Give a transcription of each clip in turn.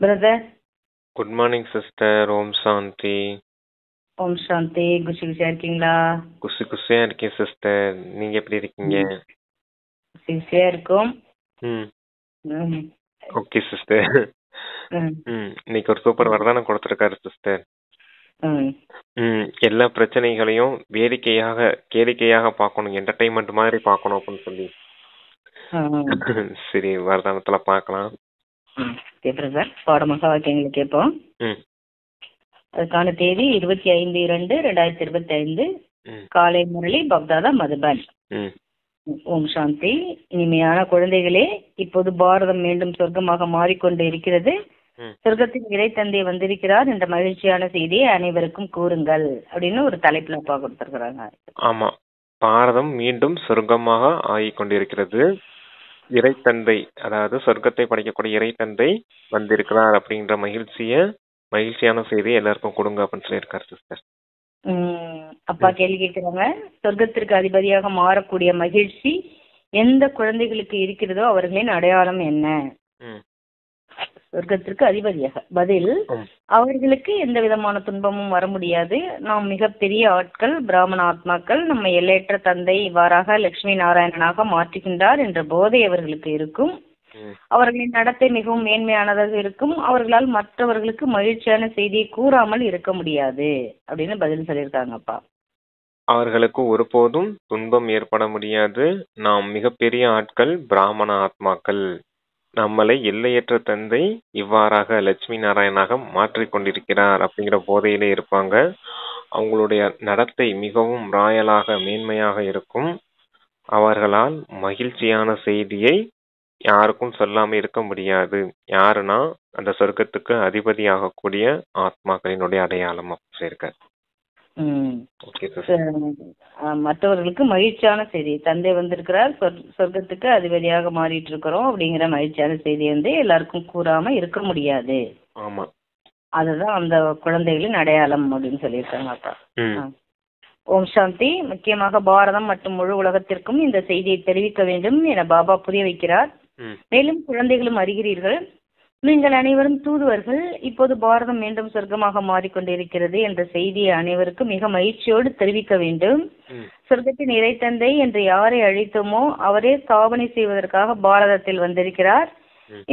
Brother. Good morning sister. ஓம் சாந்தி. ஓம் சாந்தி. குஷி குஷியா இருக்கீங்களா? குஷி குஷியா இருக்கேன் சிஸ்டர். நீங்க எப்படி இருக்கீங்க? குஷி குஷியா இருக்கும். ம் ம். Okay sister. ம். இன்னைக்கு ஒரு சூப்பர் வரதானம் கொடுத்துருக்காரு சிஸ்டர். ம். எல்லா பிரச்சனைகளையும் கேளிக்கையாக பார்க்கணும், என்டர்டைன்மெண்ட் மாதிரி பார்க்கணும் அப்படின்னு சொல்லி. சரி, வரதானத்துல பார்க்கலாம். Okay brother. பாடமாக வாக்கியங்களை கேட்போம். அதுக்கான தேதி 25/2/2025 காலை முரளி பக்தாதா மதுபன். ஓம் சாந்தி. இனிமையான குழந்தைகளே, இப்போது பாரதம் மீண்டும் சொர்க்கமாக மாறிக்கொண்டு இருக்கிறது. சொர்க்கத்தின் இறை தந்தை வந்திருக்கிறார் என்ற மகிழ்ச்சியான செய்தியை அனைவருக்கும் கூறுங்கள் அப்படின்னு ஒரு தலைப்புல அப்பா கொடுத்திருக்கிறாங்க. ஆமா, பாரதம் மீண்டும் சொர்க்கமாக ஆகிக் கொண்டிருக்கிறது. இறை தந்தை, அதாவது சொர்க்கத்தை படைக்கக்கூடிய இறை தந்தை வந்திருக்கிறார் அப்படின்ற மகிழ்ச்சியான செய்தியை எல்லாருக்கும் கொடுங்க அப்படின்னு சொல்லியிருக்காரு சிஸ்டர். அப்பா கேள்வி கேட்கிறாங்க, சொர்க்கத்திற்கு அதிபதியாக மாறக்கூடிய மகிழ்ச்சி எந்த குழந்தைகளுக்கு இருக்கிறதோ அவர்களின் அடையாளம் என்ன? சொர்க்கத்திற்கு அதிபதியாக பதில், அவர்களுக்கு எந்த விதமான துன்பமும் வர முடியாது. நாம் மிகப்பெரிய ஆட்கள், பிராமண ஆத்மாக்கள், நம்ம எல்லையற்ற தந்தை இவ்வாறாக லட்சுமி நாராயணனாக மாற்றுகின்றார் என்ற போதை அவர்களுக்கு இருக்கும். அவர்களின் நடத்தை மிகவும் மேன்மையானதாக இருக்கும். அவர்களால் மற்றவர்களுக்கு மகிழ்ச்சியான செய்தியை கூறாமல் இருக்க முடியாது அப்படின்னு பதில் சொல்லியிருக்காங்கப்பா. அவர்களுக்கு ஒருபோதும் துன்பம் ஏற்பட முடியாது. நாம் மிகப்பெரிய ஆட்கள், பிராமண ஆத்மாக்கள், நம்மளை எல்லையற்ற தந்தை இவ்வாறாக லட்சுமி நாராயணாக மாற்றிக் கொண்டிருக்கிறார் அப்படிங்கிற போதையிலே இருப்பாங்க. அவங்களுடைய நடத்தை மிகவும் ராயலாக மேன்மையாக இருக்கும். அவர்களால் மகிழ்ச்சியான செய்தியை யாருக்கும் சொல்லாம இருக்க முடியாது. யாருன்னா அந்த சொர்க்கத்துக்கு அதிபதியாகக்கூடிய ஆத்மாக்களினுடைய அடையாளம் இருக்க. மற்றவர்களுக்கு மகிழ்ச்சியான செய்தி, தந்தை வந்திருக்கிறார், சொர்க்கத்துக்கு அதிபதியாக மாறிட்டு இருக்கிறோம் அப்படிங்கிற மகிழ்ச்சியான செய்தி வந்து எல்லாருக்கும் கூறாம இருக்க முடியாது. ஆமா, அதுதான் அந்த குழந்தைகளின் அடையாளம் அப்படின்னு சொல்லியிருக்காங்க அப்பா. ஓம் சாந்தி. முக்கியமாக பாரதம் மற்றும் முழு உலகத்திற்கும் இந்த செய்தியை தெரிவிக்க வேண்டும் என பாபா புரிய வைக்கிறார். மேலும் குழந்தைகளும் அறிகிறீர்கள், நீங்கள் அனைவரும் தூதுவர்கள். இப்போது பாரதம் மீண்டும் சொர்க்கமாக மாறிக்கொண்டிருக்கிறது என்ற செய்தியை அனைவருக்கும் மிக மகிழ்ச்சியோடு தெரிவிக்க வேண்டும். சொர்க்கத்தின் இறை தந்தை என்று யாரை அழைத்தோமோ அவரே ஸ்தாபனை செய்வதற்காக பாரதத்தில் வந்திருக்கிறார்.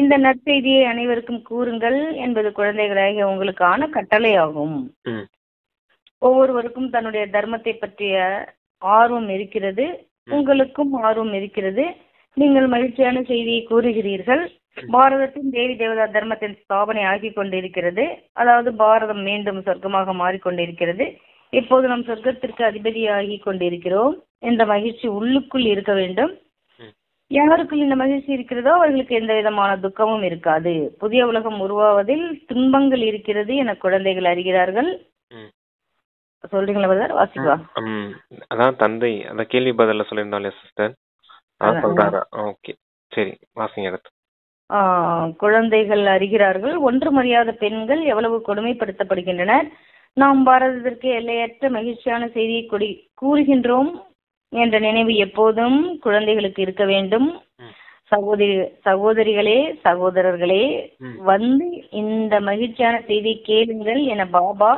இந்த நற்செய்தியை அனைவருக்கும் கூறுங்கள் என்பது குழந்தைகளாகிய உங்களுக்கான கட்டளையாகும். ஒவ்வொருவருக்கும் தன்னுடைய தர்மத்தை பற்றிய ஆர்வம் இருக்கிறது. உங்களுக்கும் ஆர்வம் இருக்கிறது. நீங்கள் மகிழ்ச்சியான செய்தியை கூறுகிறீர்கள். பாரதத்தின் தேவி தேவதா தர்மத்தின் ஸ்தாபனை ஆகி கொண்டிருக்கிறது. அதாவது பாரதம் மீண்டும் சொர்க்கமாக மாறிக்கொண்டிருக்கிறது. இப்போது நம் சொர்க்கத்திற்கு அதிபதியாகி கொண்டிருக்கிறோம் என்ற மகிழ்ச்சி உள்ளுக்குள் இருக்க வேண்டும். யாருக்குள் இந்த மகிழ்ச்சி இருக்கிறதோ அவர்களுக்கு எந்த விதமான துக்கமும் இருக்காது. புதிய உலகம் உருவாவதில் துன்பங்கள் இருக்கிறது என குழந்தைகள் அறிகிறார்கள். சொல்றீங்களா பிரதர்? வாசிப்பா. அதான் தந்தை அந்த கேள்வி பதில சொல்லியிருந்தாலே சிஸ்டர். ஓகே, சரி, வாசிங்க அடுத்து. குழந்தைகள் அறிகிறார்கள், ஒன்றும் அறியாத பெண்கள் எவ்வளவு கொடுமைப்படுத்தப்படுகின்றனர். நாம் பாரதத்திற்கு எல்லையற்ற மகிழ்ச்சியான செய்தியை கூறுகின்றோம் என்ற நினைவு எப்போதும் குழந்தைகளுக்கு இருக்க வேண்டும். சகோதரிகளே, சகோதரர்களே, வந்து இந்த மகிழ்ச்சியான செய்தியை கேளுங்கள் என பாபா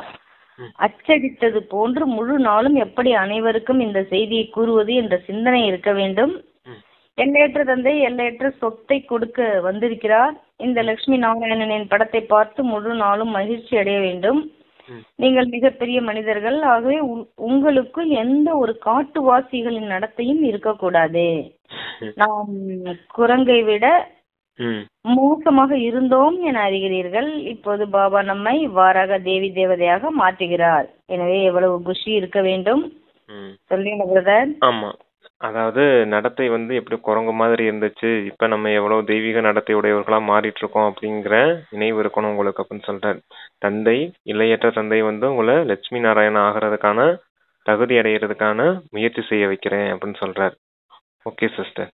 அச்சடித்தது போன்று முழு நாளும் எப்படி அனைவருக்கும் இந்த செய்தியை கூறுவது என்ற சிந்தனை இருக்க வேண்டும். எல்லையற்ற தந்தை எல்லையற்ற சொத்தை கொடுக்க வந்திருக்கிறார். இந்த லட்சுமி நாராயணனின் படத்தை பார்த்து முழு நாளும் மகிழ்ச்சி அடைய வேண்டும். நீங்கள் மிகப்பெரிய மனிதர்கள். ஆகவே உங்களுக்கு எந்த ஒரு காட்டுவாசிகளின் நடத்தையும் இருக்கக்கூடாது. நாம் குரங்கை விட மோசமாக இருந்தோம் என அறிகிறீர்கள். இப்போது பாபா நம்மை இவ்வாறாக தேவி தேவதையாக மாற்றுகிறார். எனவே எவ்வளவு குஷி இருக்க வேண்டும். சொல்றீங்க பிரதர்? ஆமா, அதாவது நடத்தை வந்து எப்படி குரங்கு மாதிரி இருந்துச்சு, இப்ப நம்ம எவ்வளவு தெய்வீக நடத்தை உடையவர்களா மாறிட்டு இருக்கோம் அப்படிங்கிற நினைவு இருக்கணும் உங்களுக்கு அப்படின்னு சொல்றாரு. தந்தை, இளையற்ற தந்தை வந்து உங்களை லட்சுமி நாராயணன் ஆகிறதுக்கான தகுதி அடைகிறதுக்கான முயற்சி செய்ய வைக்கிறேன் அப்படின்னு சொல்றாரு. Okay sister.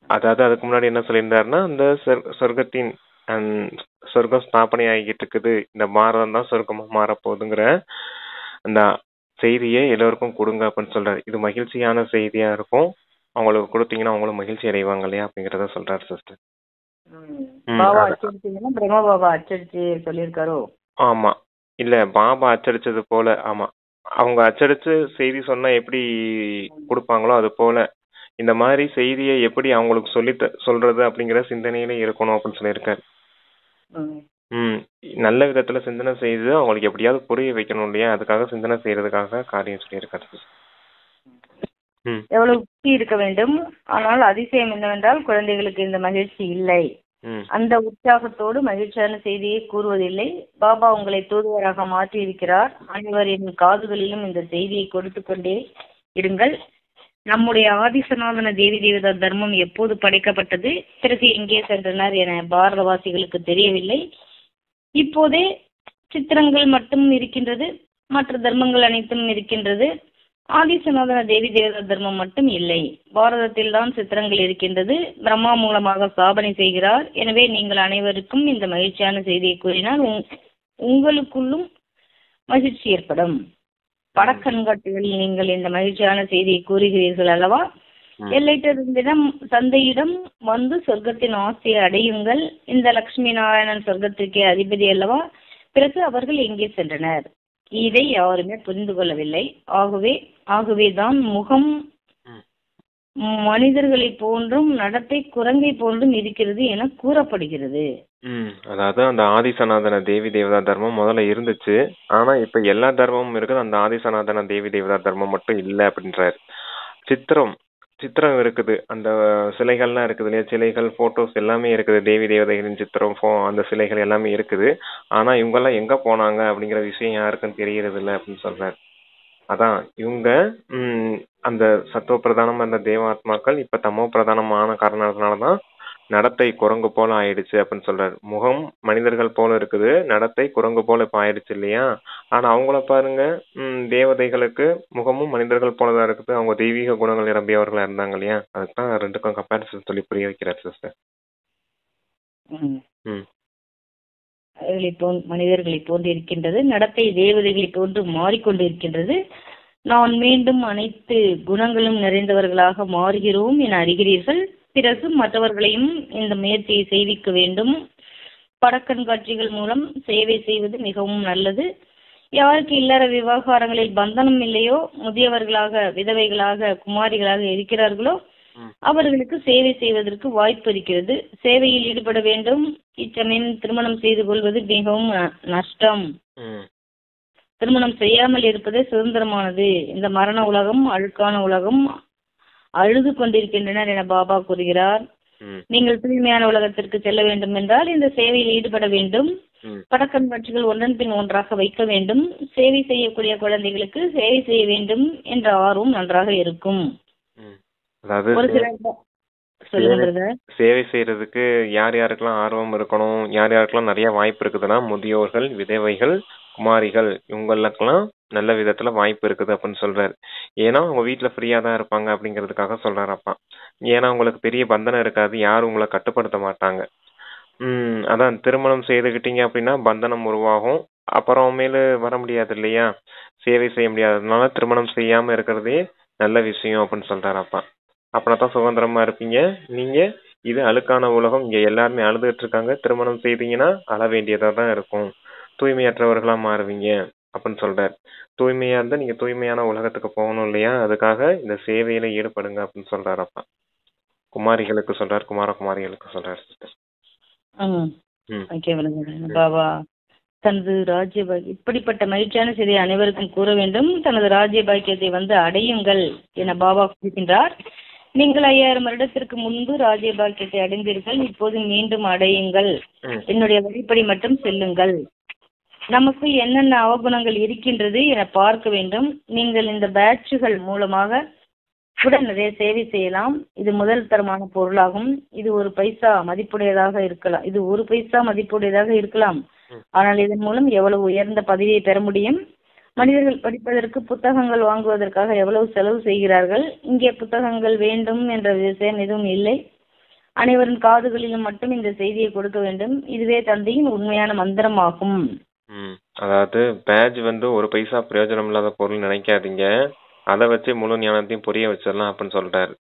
அதாவது அதுக்கு முன்னாடி என்ன சொல்லியிருந்தாருன்னா, அந்த சொர்க்கத்தின் சொர்க்கம் ஸ்தாபனை ஆகிட்டு இருக்குது, இந்த பாரதம் தான் சொர்க்கமா மாறப்போகுதுங்கிற அந்த செய்தியை எல்லோருக்கும் கொடுங்க அப்படின்னு சொல்றாரு. இது மகிழ்ச்சியான செய்தியா இருக்கும். அவங்களுக்கு கொடுத்தீங்கன்னா அவங்களும் மகிழ்ச்சி அடைவாங்க இல்லையா அப்படிங்கிறத சொல்றாரு சிஸ்டர். பாபா அச்சடிச்சதுன்னா பிரம்ம பாபா அச்சடிச்சு சொல்லியிருக்காரோ? ஆமா. இல்ல பாபா அச்சடிச்சது போல. ஆமா. அவங்க அச்சடிச்சு செய்தி சொன்னா எப்படி கொடுப்பாங்களோ அது போல இந்த மாதிரி செய்தியை எப்படி அவங்களுக்கு சொல்றது அப்படிங்கிற சிந்தனையில இருக்கணும் அப்படின்னு சொல்லியிருக்காரு. நல்ல விதத்துல சிந்தனை செய்து அவங்களுக்கு எப்படியாவது புரிய வைக்கணும் இல்லையா, அதுக்காக சிந்தனை செய்யறதுக்காக காரியம் சொல்லியிருக்காரு. எவ்வளவு புத்தி இருக்க வேண்டும். ஆனால் அதிசயம் என்னவென்றால் குழந்தைகளுக்கு இந்த மகிழ்ச்சி இல்லை. அந்த உற்சாகத்தோடு மகிழ்ச்சியான செய்தியை கூறுவதில்லை. பாபா உங்களை தூதுவராக மாற்றி இருக்கிறார். அனைவரின் காதுகளிலும் இந்த செய்தியை கொடுத்து கொண்டே இருங்கள். நம்முடைய ஆதிசநாதன தேவி தேவதா தர்மம் எப்போது படைக்கப்பட்டது, பிறகு எங்கே சென்றனர் என பாரதவாசிகளுக்கு தெரியவில்லை. இப்போதே சித்திரங்கள் மட்டும் இருக்கின்றது, மற்ற தர்மங்கள் அனைத்தும் இருக்கின்றது. ஆதிசநாதன தேவி தேவதா தர்மம் மட்டும் இல்லை. பாரதத்தில் தான் சித்திரங்கள் இருக்கின்றது. பிரம்மா மூலமாக ஸ்தாபனை செய்கிறார். எனவே நீங்கள் அனைவருக்கும் இந்த மகிழ்ச்சியான செய்தியை கூறினால் உங்களுக்குள்ளும் மகிழ்ச்சி ஏற்படும். படக்கண்காட்சிகளில் நீங்கள் இந்த மகிழ்ச்சியான செய்தியை கூறுகிறீர்கள் அல்லவா? எல்லையிடம் தந்தையிடம் வந்து சொர்க்கத்தின் ஆசையை அடையுங்கள். இந்த லட்சுமி நாராயணன் சொர்க்கத்திற்கே அதிபதி அல்லவா? பிறகு அவர்கள் எங்கே சென்றனர்? இதை யாருமே புரிந்து கொள்ளவில்லை. ஆகவேதான் முகம் மனிதர்களை போன்றும் நடத்தை குரங்கை போன்றும் இருக்கிறது என கூறப்படுகிறது. அதாவது அந்த ஆதிசநாதன தேவி தேவதா தர்மம் முதல்ல இருந்துச்சு. ஆனா இப்ப எல்லா தர்மமும் இருக்குது, அந்த ஆதிசநாதன தேவி தேவதா தர்மம் மட்டும் இல்ல அப்படின்றாரு. சித்திரம் இருக்குது, அந்த சிலைகள்லாம் இருக்குது இல்லையா, சிலைகள் போட்டோஸ் எல்லாமே இருக்குது, தேவி தேவதைகளின் சித்திரம் அந்த சிலைகள் எல்லாமே இருக்குது. ஆனா இவங்க எல்லாம் எங்க போனாங்க அப்படிங்கிற விஷயம் யாருக்கும் தெரியறது இல்லை அப்படின்னு சொல்றாரு. அதான் இவங்க அந்த சத்துவ பிரதானம் அந்த தேவாத்மாக்கள் இப்ப தமோ பிரதானமான காரணத்தினாலதான் நடத்தை குரங்கு போல ஆயிடுச்சு அப்படின்னு சொல்றாரு. முகம் மனிதர்கள் போல இருக்குது, நடத்தை குரங்கு போல இப்ப ஆயிடுச்சு இல்லையா. ஆனா அவங்கள பாருங்க, தேவதைகளுக்கு முகமும் மனிதர்கள் போலதான் இருக்குது, அவங்க தெய்வீக குணங்கள் நிரம்பியவர்களா இருந்தாங்க இல்லையா. அதுதான் ரெண்டுக்கும் கம்பேரிசன் சொல்லி புரிய வைக்கிறார் சிஸ்டர். மனிதர்களை போன்று இருக்கின்றது, நடத்தை தேவதைகளை போன்று மாறிக்கொண்டு இருக்கின்றது. நான் மீண்டும் அனைத்து குணங்களும் நிறைந்தவர்களாக மாறுகிறோம் என அறிகிறீர்கள். பிறகு மற்றவர்களையும் இந்த முயற்சியை செய்விக்க வேண்டும். படக்கண்காட்சிகள் மூலம் சேவை செய்வது மிகவும் நல்லது. யாருக்கு இல்லற விவகாரங்களில் பந்தனம் இல்லையோ, முதியவர்களாக விதவைகளாக குமாரிகளாக இருக்கிறார்களோ அவர்களுக்கு சேவை செய்வதற்கு வாய்ப்பு இருக்கிறது. சேவையில் ஈடுபட வேண்டும். இச்சமயம் திருமணம் செய்து கொள்வது மிகவும் நஷ்டம். திருமணம் செய்யாமல் இருப்பதே சுதந்திரமானது. இந்த மரண உலகம் அழுக்கான உலகம், அழுது கொண்டிருக்கின்றனர் என பாபா கூறுகிறார். நீங்கள் தூய்மையான உலகத்திற்கு செல்ல வேண்டும் என்றால் இந்த சேவையில் ஈடுபட வேண்டும். படக்கண்காட்சிகள் ஒன்றன் பின் ஒன்றாக வைக்க வேண்டும். சேவை செய்யக்கூடிய குழந்தைகளுக்கு சேவை செய்ய வேண்டும் என்ற ஆர்வம் நன்றாக இருக்கும். சேவை செய்யறதுக்கு யார் யாருக்கெல்லாம் ஆர்வம் இருக்கணும், யார் யாருக்கெல்லாம் நிறைய வாய்ப்பு இருக்குதுன்னா முதியோர்கள், விதவைகள், குமாரிகள், இவங்களுக்கெல்லாம் நல்ல விதத்துல வாய்ப்பு இருக்குது அப்படின்னு சொல்றாரு. ஏன்னா அவங்க வீட்டுல ஃப்ரீயா தான் இருப்பாங்க அப்படிங்கிறதுக்காக சொல்றாரப்பா. ஏன்னா உங்களுக்கு பெரிய பந்தனம் இருக்காது, யாரும் உங்களை கட்டுப்படுத்த மாட்டாங்க. அதான் திருமணம் செய்துக்கிட்டீங்க அப்படின்னா பந்தனம் உருவாகும், அப்புறமேலு வர முடியாது இல்லையா, சேவை செய்ய முடியாததுனால திருமணம் செய்யாம இருக்கிறதே நல்ல விஷயம் அப்படின்னு சொல்றாரப்பா. அப்படின்னா சுதந்திரமா இருப்பீங்க. நீங்க இது அழுக்கான உலகம், இங்க எல்லாருமே அழுதுட்டு இருக்காங்க, திருமணம் செய்தீங்கன்னா அழ வேண்டியதா தான் இருக்கும், தூய்மையற்றவர்களா மாறுவீங்க அப்படின்னு சொல்றாரு. தூய்மையா இருந்தா நீங்க தூய்மையான உலகத்துக்கு போகணும் இல்லையா, அதுக்காக இந்த சேவையில ஈடுபடுங்க அப்படின்னு சொல்றாரப்பா. குமாரிகளுக்கு சொல்றாரு, குமாரகுமாரிகளுக்கு சொல்றாரு. பாபா தனது ராஜ்ய இப்படிப்பட்ட மகிழ்ச்சியான செய்தியை அனைவருக்கும் கூற வேண்டும். தனது ராஜ்ய பாக்கியத்தை வந்து அடையுங்கள் என பாபா கூறுகின்றார். நீங்கள் 5000 வருடத்திற்கு முன்பு ராஜ்ய பாக்கியத்தை அடைந்தீர்கள், இப்போது மீண்டும் அடையுங்கள். என்னுடைய வழிப்படி மட்டும் செல்லுங்கள். நமக்கு என்னென்ன அவகுணங்கள் இருக்கின்றது என பார்க்க வேண்டும். நீங்கள் இந்த பேட்சுகள் மூலமாக கூட நிறைய சேவை செய்யலாம். இது முதல் தரமான பொருளாகும். இது 1 பைசா மதிப்புடையதாக இருக்கலாம். ஆனால் இதன் மூலம் எவ்வளவு உயர்ந்த பதவியை பெற முடியும். மனிதர்கள் படிப்பதற்கு புத்தகங்கள் வாங்குவதற்காக எவ்வளவு செலவு செய்கிறார்கள். இங்கே புத்தகங்கள் வேண்டும் என்ற விஷயம் எதுவும் இல்லை. அனைவரின் காதுகளிலும் மட்டும் இந்த செய்தியை கொடுக்க வேண்டும். இதுவே தந்தையின் உண்மையான மந்திரமாகும். அதாவது பேட்ச் 1 பைசா பிரயோஜனம் இல்லாத பொருள் நினைக்காதீங்க, அதை வச்சு முழு ஞானத்தையும் புரிய வச்சிடலாம் அப்படின்னு சொல்றாரு.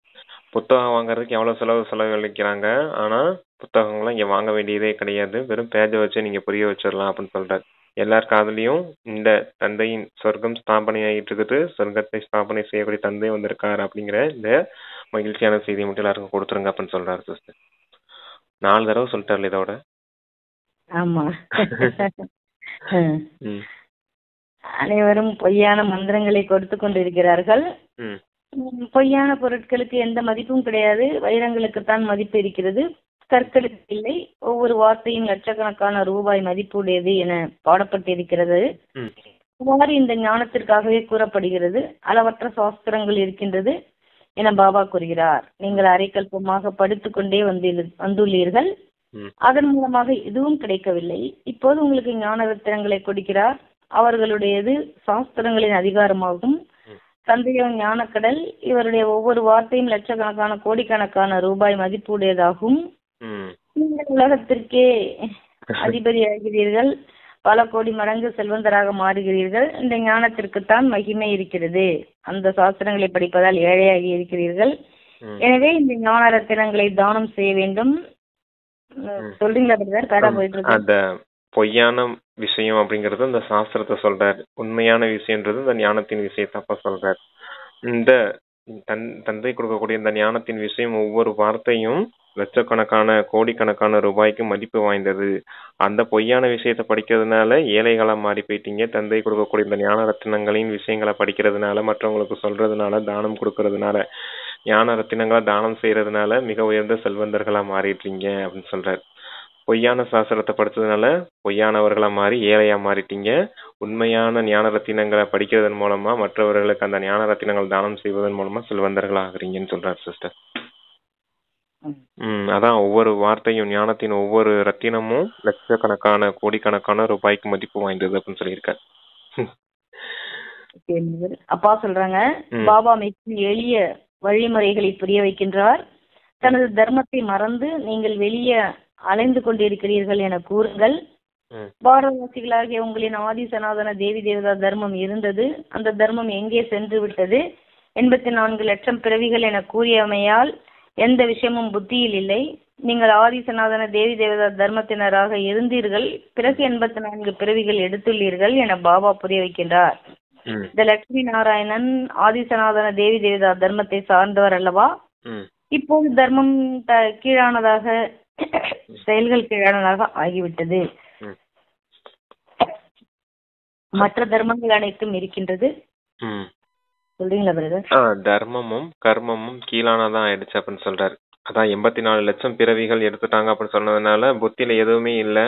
புத்தகம் வாங்குறதுக்கு எவ்வளவு செலவழிக்கிறாங்க. ஆனா புத்தகங்கள்லாம் இங்க வாங்க வேண்டியதே கிடையாது. வெறும் பேஜை வச்சு நீங்க புரிய வச்சிடலாம் அப்படின்னு சொல்றாரு. எல்லார் காதுலயும் இந்த தந்தையின் சொர்க்கம் ஸ்தாபனை ஆகிட்டு இருக்குது, சொர்க்கத்தை ஸ்தாபனை செய்யக்கூடிய தந்தை வந்திருக்காரு அப்படிங்கிற இந்த மகிழ்ச்சியான செய்தியை மட்டும் எல்லாருக்கும் கொடுத்துருங்க அப்படின்னு சொல்றாரு சிஸ்டர். 4 தடவை சொல்லிட்டார்ல இதோட. ஆமா. ம். அனைவரும் பொய்யான மந்திரங்களை கொடுத்து கொண்டிருக்கிறார்கள். ம். பொய்யான பொருட்களுக்கு எந்த மதிப்பும் கிடையாது. வைரங்களுக்குத்தான் மதிப்பு இருக்கிறது, கற்களுக்கு இல்லை. ஒவ்வொரு வார்த்தையும் லட்சக்கணக்கான ரூபாய் மதிப்புடையது என பாடப்பட்டிருக்கிறது. ம். இவ்வாறு இந்த ஞானத்திற்காகவே கூறப்படுகிறது. அளவற்ற சாஸ்திரங்கள் இருக்கின்றது என பாபா கூறுகிறார். நீங்கள் அரைக்கல்பமாக படித்துக் கொண்டே வந்துள்ளீர்கள். ம். அதன் மூலமாக எதுவும் கிடைக்கவில்லை. இப்போது உங்களுக்கு ஞான ரத்தினங்களை கொடுக்கிறார். அவர்களுடையது சாஸ்திரங்களின் அதிகாரமாகும். தந்தையின் ஞானக்கடல். இவருடைய ஒவ்வொரு வார்த்தையும் லட்சக்கணக்கான கோடிக்கணக்கான ரூபாய் மதிப்புடையதாகும். நீங்கள் உலகத்திற்கே அதிபதியாகிறீர்கள். பல கோடி மடங்கு செல்வந்தராக மாறுகிறீர்கள். இந்த ஞானத்திற்குத்தான் மகிமை இருக்கிறது. அந்த சாஸ்திரங்களை படிப்பதால் ஏழையாகி இருக்கிறீர்கள். எனவே இந்த ஞான ரத்தினங்களை தானம் செய்ய வேண்டும். சொல்றீங்களா பிரதர்? பேரா போயிட்டு இருக்கு. அந்த பொய்யான விஷயம் அப்படிங்கறது இந்த சாஸ்திரத்தை சொல்றாரு. உண்மையான விஷயம்ன்றது இந்த ஞானத்தின் விஷயத்தப்ப சொல்றாரு. இந்த தந்தை கொடுக்கக்கூடிய இந்த ஞானத்தின் விஷயம் ஒவ்வொரு வார்த்தையும் லட்சக்கணக்கான கோடிக்கணக்கான ரூபாய்க்கு மதிப்பு வாய்ந்தது. அந்த பொய்யான விஷயத்தை படிக்கிறதுனால ஏழைகளா மாறி போயிட்டீங்க. தந்தை கொடுக்கக்கூடிய இந்த ஞான ரத்தினங்களின் விஷயங்களை படிக்கிறதுனால, மற்றவங்களுக்கு சொல்றதுனால, தானம் கொடுக்கறதுனால, ஞான ரத்தினங்களை தானம் செய்யறதுனால மிக உயர்ந்த செல்வந்தர்களா மாறிட்டீங்க அப்படின்னு சொல்றாரு. பொய்யான சாஸ்திரத்தை படிச்சதுனால பொய்யானவர்களா மாறி ஏழையா மாறிட்டீங்க. உண்மையான ஞான ரத்தினங்களை படிக்கிறதன் மூலமா மற்றவர்களுக்கு அந்த ஞான ரத்தினங்கள் தானம் செய்வதன் மூலமா செல்வந்தர்கள் ஆகுறீங்கன்னு சொல்றாரு சிஸ்டர். அதான் ஒவ்வொரு வார்த்தையும் ஞானத்தின் ஒவ்வொரு ரத்தினமும் லட்சக்கணக்கான கோடிக்கணக்கான ரூபாய்க்கு மதிப்பு வாய்ந்தது அப்படின்னு சொல்லியிருக்காரு. அப்பா சொல்றாங்க, பாபா மிக எளிய வழிமுறைகளை புரிய வைக்கின்றார். தனது தர்மத்தை மறந்து நீங்கள் வெளியே அலைந்து கொண்டிருக்கிறீர்கள் என கூறுங்கள். பாரதவாசிகளாகிய உங்களின் ஆதி சனாதன தேவி தேவதா தர்மம் இருந்தது. அந்த தர்மம் எங்கே சென்று விட்டது? 84 லட்சம் பிறவிகள் என கூறியமையால் எந்த விஷயமும் புத்தியில் இல்லை. நீங்கள் ஆதி சனாதன தேவி தேவதா தர்மத்தினராக இருந்தீர்கள். பிறகு 84 பிறவிகள் எடுத்துள்ளீர்கள் என பாபா புரிய வைக்கின்றார். இந்த லட்சுமி நாராயணன் ஆதி சனாதன தேவி தேவதா தர்மத்தை சார்ந்தவர் அல்லவா? இப்போது தர்மம் கீழானதாக, செயல்கள் கீழானதாக ஆகிவிட்டது. மற்ற தர்மங்கள் அனைத்தும் இருக்கின்றது. சொல்றீங்களா பிரதர்? தர்மமும் கர்மமும் கீழானதான் ஆயிடுச்சு அப்படின்னு சொல்றாரு. அதான் 84 லட்சம் பிறவிகள் எடுத்துட்டாங்க அப்படின்னு சொன்னதுனால புத்தியில எதுவுமே இல்ல.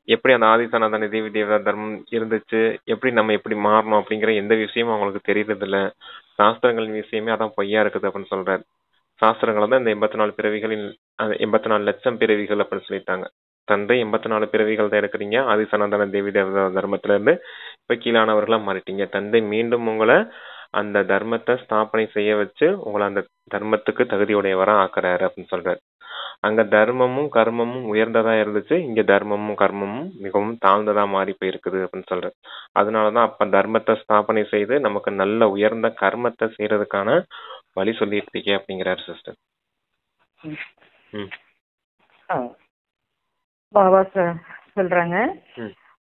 எப்படி அந்த ஆதி சனாதன தேவி தேவதா தர்மம் இருந்துச்சு, எப்படி நம்ம எப்படி மாறணும் அப்படிங்கிற எந்த விஷயமும் அவங்களுக்கு தெரியறது இல்ல. சாஸ்திரங்களின் விஷயமே அதான் பொய்யா இருக்குது அப்படின்னு சொல்றாரு. சாஸ்திரங்களை தான் இந்த 84 பிறவிகளின் 84 லட்சம் பிறவிகள் அப்படின்னு சொல்லிட்டாங்க. தந்தை 84 பிறவிகள் தான் எடுக்கிறீங்க. ஆதி சனாதன தேவி தேவதா தர்மத்துல இருந்து இப்ப கீழானவர்களா மாறிட்டீங்க. தந்தை மீண்டும் உங்களை அந்த தர்மத்தை ஸ்தாபனை செய்ய வச்சு உங்களை அந்த தர்மத்துக்கு தகுதியுடையவரா ஆக்குறாரு அப்படின்னு சொல்றாரு. அங்க தர்மமும் கர்மமும் உயர்ந்ததா இருந்துச்சு. இங்க தர்மமும் கர்மமும் மிகவும் தாழ்ந்ததா மாறி போயிருக்குது அப்படின்னு சொல்றாரு. அதனாலதான் அப்ப தர்மத்தை ஸ்தாபனை செய்து நமக்கு நல்ல உயர்ந்த கர்மத்தை செய்யறதுக்கான வழி சொல்லிட்டு இருக்கே அப்படிங்கிறாரு சிஸ்டர். பாபா சொல்றாங்க,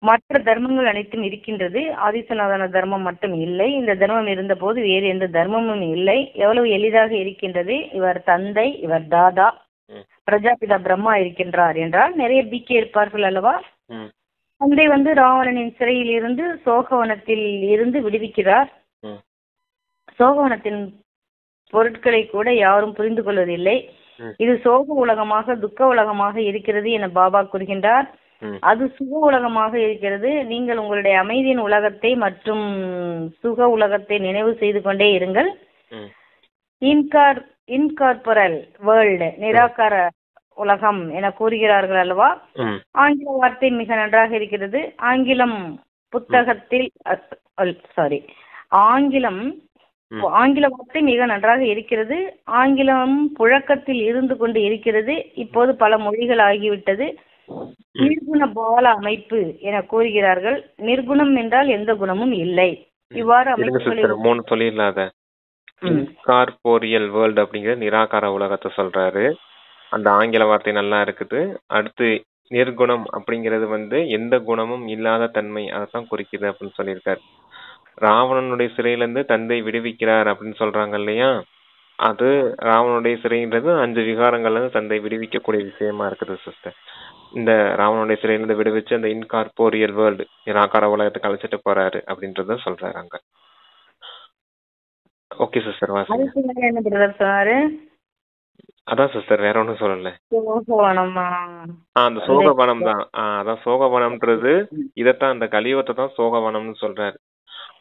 மற்ற தர்மங்கள் அனைத்தும் இருக்கின்றது. ஆதிசநாதன தர்மம் மட்டும் இல்லை. இந்த தர்மம் இருந்த போது வேறு எந்த தர்மமும் இல்லை. எவ்வளவு எளிதாக இருக்கின்றது. இவர் தந்தை, இவர் தாதா, பிரஜாபிதா பிரம்மா இருக்கின்றார் என்றால் நிறைய பிக்கே இருப்பார்கள் அல்லவா? தந்தை ராவணனின் சிறையில் இருந்து சோகவனத்தில் இருந்து விடுவிக்கிறார். சோகவனத்தின் பொருட்களை கூட யாரும் புரிந்து கொள்வதில்லை. இது சோக உலகமாக, துக்க உலகமாக இருக்கிறது என பாபா கூறுகின்றார். அது சுக உலகமாக இருக்கிறது. நீங்கள் உங்களுடைய அமைதியின் உலகத்தை மற்றும் சுக உலகத்தை நினைவு செய்து கொண்டே இருங்கள். இன்கார்பரல் வேர்ல்டு, நிராகார உலகம் என கூறுகிறார்கள் அல்லவா? ஆங்கில வார்த்தை மிக நன்றாக இருக்கிறது. ஆங்கிலம் புத்தகத்தில் ஆங்கில வார்த்தை மிக நன்றாக இருக்கிறது. ஆங்கிலம் புழக்கத்தில் இருந்து கொண்டு இருக்கிறது. இப்போது பல மொழிகள் ஆகிவிட்டது. நிர்குண பால அமைப்பு என கூறுகிறார்கள். நிர்குணம் என்றால் எந்த குணமும் இல்லை. இவ்வாறு அமைப்புகளை இன்கார்போரியல் வேர்ல்டு அப்படிங்கிற நிராகார உலகத்தை சொல்றாரு. அந்த ஆங்கில வார்த்தை நல்லா இருக்குது. அடுத்து நிர்குணம் அப்படிங்கிறது வந்து எந்த குணமும் இல்லாத தன்மை அதைத்தான் குறிக்குது அப்படின்னு சொல்லியிருக்காரு. ராவணனுடைய சிறையிலிருந்து தந்தை விடுவிக்கிறார் அப்படின்னு சொல்றாங்க இல்லையா, அது ராவணனுடைய சிறைன்றது 5 விகாரங்கள்ல இருந்து தந்தை விடுவிக்கக்கூடிய விஷயமா இருக்குது சிஸ்டர். இந்த ராவணனுடைய சிறையிலிருந்து விடுவிச்சு அந்த இன்கார்போரியல் வேர்ல்டு நிராகார உலகத்துக்கு அழைச்சிட்டு போறாரு அப்படின்றத சொல்றாரு அங்க. ஓகே சிஸ்டர், வாசிங்க. அதுக்கு மேல என்ன பிரதர் சொன்னாரு? அதான் சிஸ்டர், வேற ஒன்றும் சொல்லல. சோகவனமா? அந்த சோகவனம் தான். அதான் சோகவனம்ன்றது இதைத்தான், அந்த கலியுகத்தை தான் சோகவனம்னு சொல்றாரு.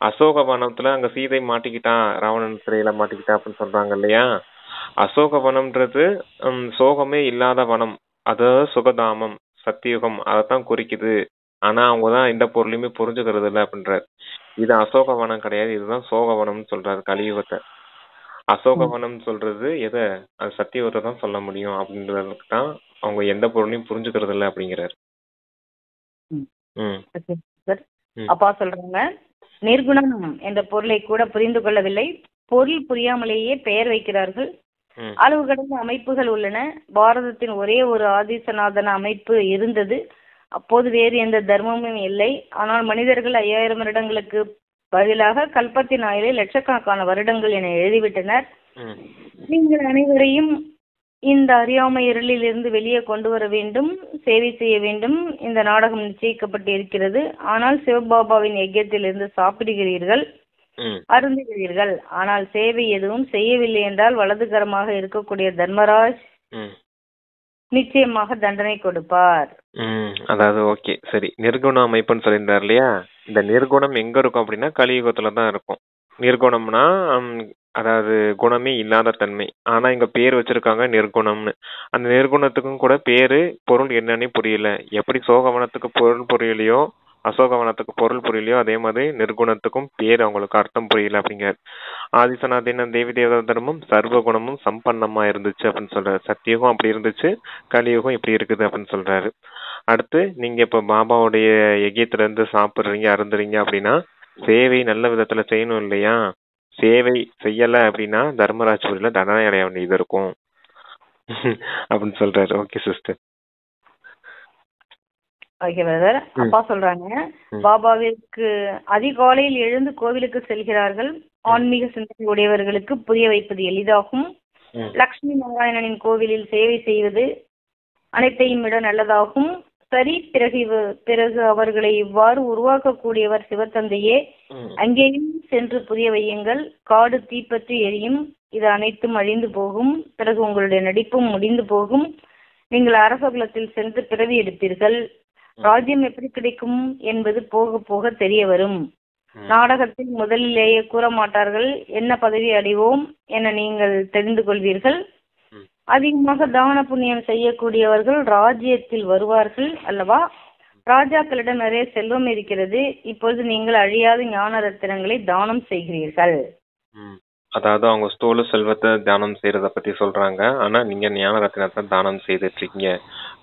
அசோகவனத்துல அங்க சீதை மாட்டிக்கிட்டா, ராவணன் சிறையில மாட்டிக்கிட்டா அப்படின்னு சொல்றாங்க இல்லையா. அசோகவனம்ன்றது சோகமே இல்லாத வனம், அதாவது சுகதாமம், சத்தியுகம், அதைத்தான் குறிக்குது. ஆனா அவங்கதான் எந்த பொருளையுமே புரிஞ்சுக்கிறது இல்லை அப்படின்றாரு. இது அசோகவனம் கிடையாது, இதுதான் சோகவனம்னு சொல்றாரு கலியுகத்தை. அசோகவனம் சொல்றது எதை, அது சத்தியுகத்தை தான் சொல்ல முடியும் அப்படின்றதுக்கு தான் அவங்க எந்த பொருளையும் புரிஞ்சுக்கிறது இல்லை அப்படிங்கிறாரு. அப்பா சொல்றாங்க, நிர்குணம் என்ற பொருளை கூட புரிந்து கொள்ளவில்லை, பொருள் புரியாமலேயே பெயர் வைக்கிறார்கள். அளவு கடந்த அமைப்புகள் உள்ளன. பாரதத்தின் ஒரே ஒரு ஆதிசநாதன அமைப்பு இருந்தது. அப்போது வேறு எந்த தர்மமும் இல்லை. ஆனால் மனிதர்கள் 5000 வருடங்களுக்கு பதிலாக கல்பத்தின் ஆயுளை லட்சக்கணக்கான வருடங்கள் என எழுதிவிட்டனர். நீங்கள் அனைவரையும் இந்த அறியாமை இருளில் இருந்து வெளியே கொண்டு வர வேண்டும், சேவை செய்ய வேண்டும். இந்த நாடகம் நிச்சயிக்கப்பட்டு இருக்கிறது. ஆனால் சிவபாபாவின் யஜ்யத்தில் இருந்து சாப்பிடுகிறீர்கள், அருந்துகிறீர்கள். ஆனால் சேவை எதுவும் செய்யவில்லை என்றால் வலதுகரமாக இருக்கக்கூடிய தர்மராஜ் நிச்சயமாக தண்டனை கொடுப்பார். அதாவது ஓகே சரி, நிர்குண அமைப்புன்னு சொல்லியிருந்தார் இல்லையா. இந்த நிர்குணம் எங்க இருக்கும் அப்படின்னா கலியுகத்துல தான் இருக்கும். நிர்குணம்னா அதாவது குணமே இல்லாத தன்மை. ஆனா இங்க பேர் வச்சிருக்காங்க நிர்குணம்னு. அந்த நிர்குணத்துக்கும் கூட பேரு பொருள் என்னன்னு புரியல. எப்படி சோகவனத்துக்கு பொருள் புரியலையோ, அசோகவனத்துக்கு பொருள் புரியலையோ, அதே மாதிரி நிர்குணத்துக்கும் பேர் அவங்களுக்கு அர்த்தம் புரியல அப்படிங்கிறார். ஆதிசநாதன தேவி தேவதா தர்மம் சர்வ குணமும் சம்பன்னமா இருந்துச்சு அப்படின்னு சொல்றாரு. சத்தியுகம் அப்படி இருந்துச்சு, கலியுகம் இப்படி இருக்குது அப்படின்னு சொல்றாரு. அடுத்து நீங்க இப்ப பாபாவுடைய யஜ்யத்துல இருந்து சாப்பிடுறீங்க, அருந்துறீங்க அப்படின்னா சேவை நல்ல விதத்துல செய்யணும் இல்லையா. சேவை செய்யல அப்படின்னா தர்மராஜ்புரியில தண்டனை அடைய வேண்டியது இருக்கும் அப்படின்னு சொல்றாரு. Okay sister. Okay brother. அப்பா சொல்றாங்க, பாபாவிற்கு அதிகாலையில் எழுந்து கோவிலுக்கு செல்கிறார்கள். ஆன்மீக சிந்தனை உடையவர்களுக்கு புரிய வைப்பது எளிதாகும். லட்சுமி நாராயணனின் கோவிலில் சேவை செய்வது அனைத்தையும் விட நல்லதாகும். சரி, பிறகு அவர்களை இவ்வாறு உருவாக்கக்கூடியவர் சிவத்தந்தையே. அங்கேயும் சென்று புரிய வையுங்கள். காடு தீப்பற்றி எரியும், இது அனைத்தும் அழிந்து போகும். பிறகு உங்களுடைய நடிப்பும் முடிந்து போகும். நீங்கள் அரசகுலத்தில் சென்று பிறவி எடுப்பீர்கள். ராஜ்யம் எப்படி கிடைக்கும் என்பது போக போக தெரிய வரும். நாடகத்தில் முதலிலேயே கூற மாட்டார்கள். என்ன பதவி அடைவோம் என நீங்கள் தெரிந்து கொள்வீர்கள். அதிகமாக தான புண்ணியம் செய்யக்கூடியவர்கள் ராஜ்யத்தில் வருவார்கள் அல்லவா. ராஜாக்களிடம் நிறைய செல்வம் இருக்கிறது. இப்பொழுது நீங்கள் அழியாத ஞான ரத்தினங்களை தானம் செய்கிறீர்கள். அதாவது அவங்க ஸ்தூல செல்வத்தை தானம் செய்யறத பத்தி சொல்றாங்க. ஆனா நீங்க ஞான ரத்தினத்தை தானம் செய்துட்டு இருக்கீங்க.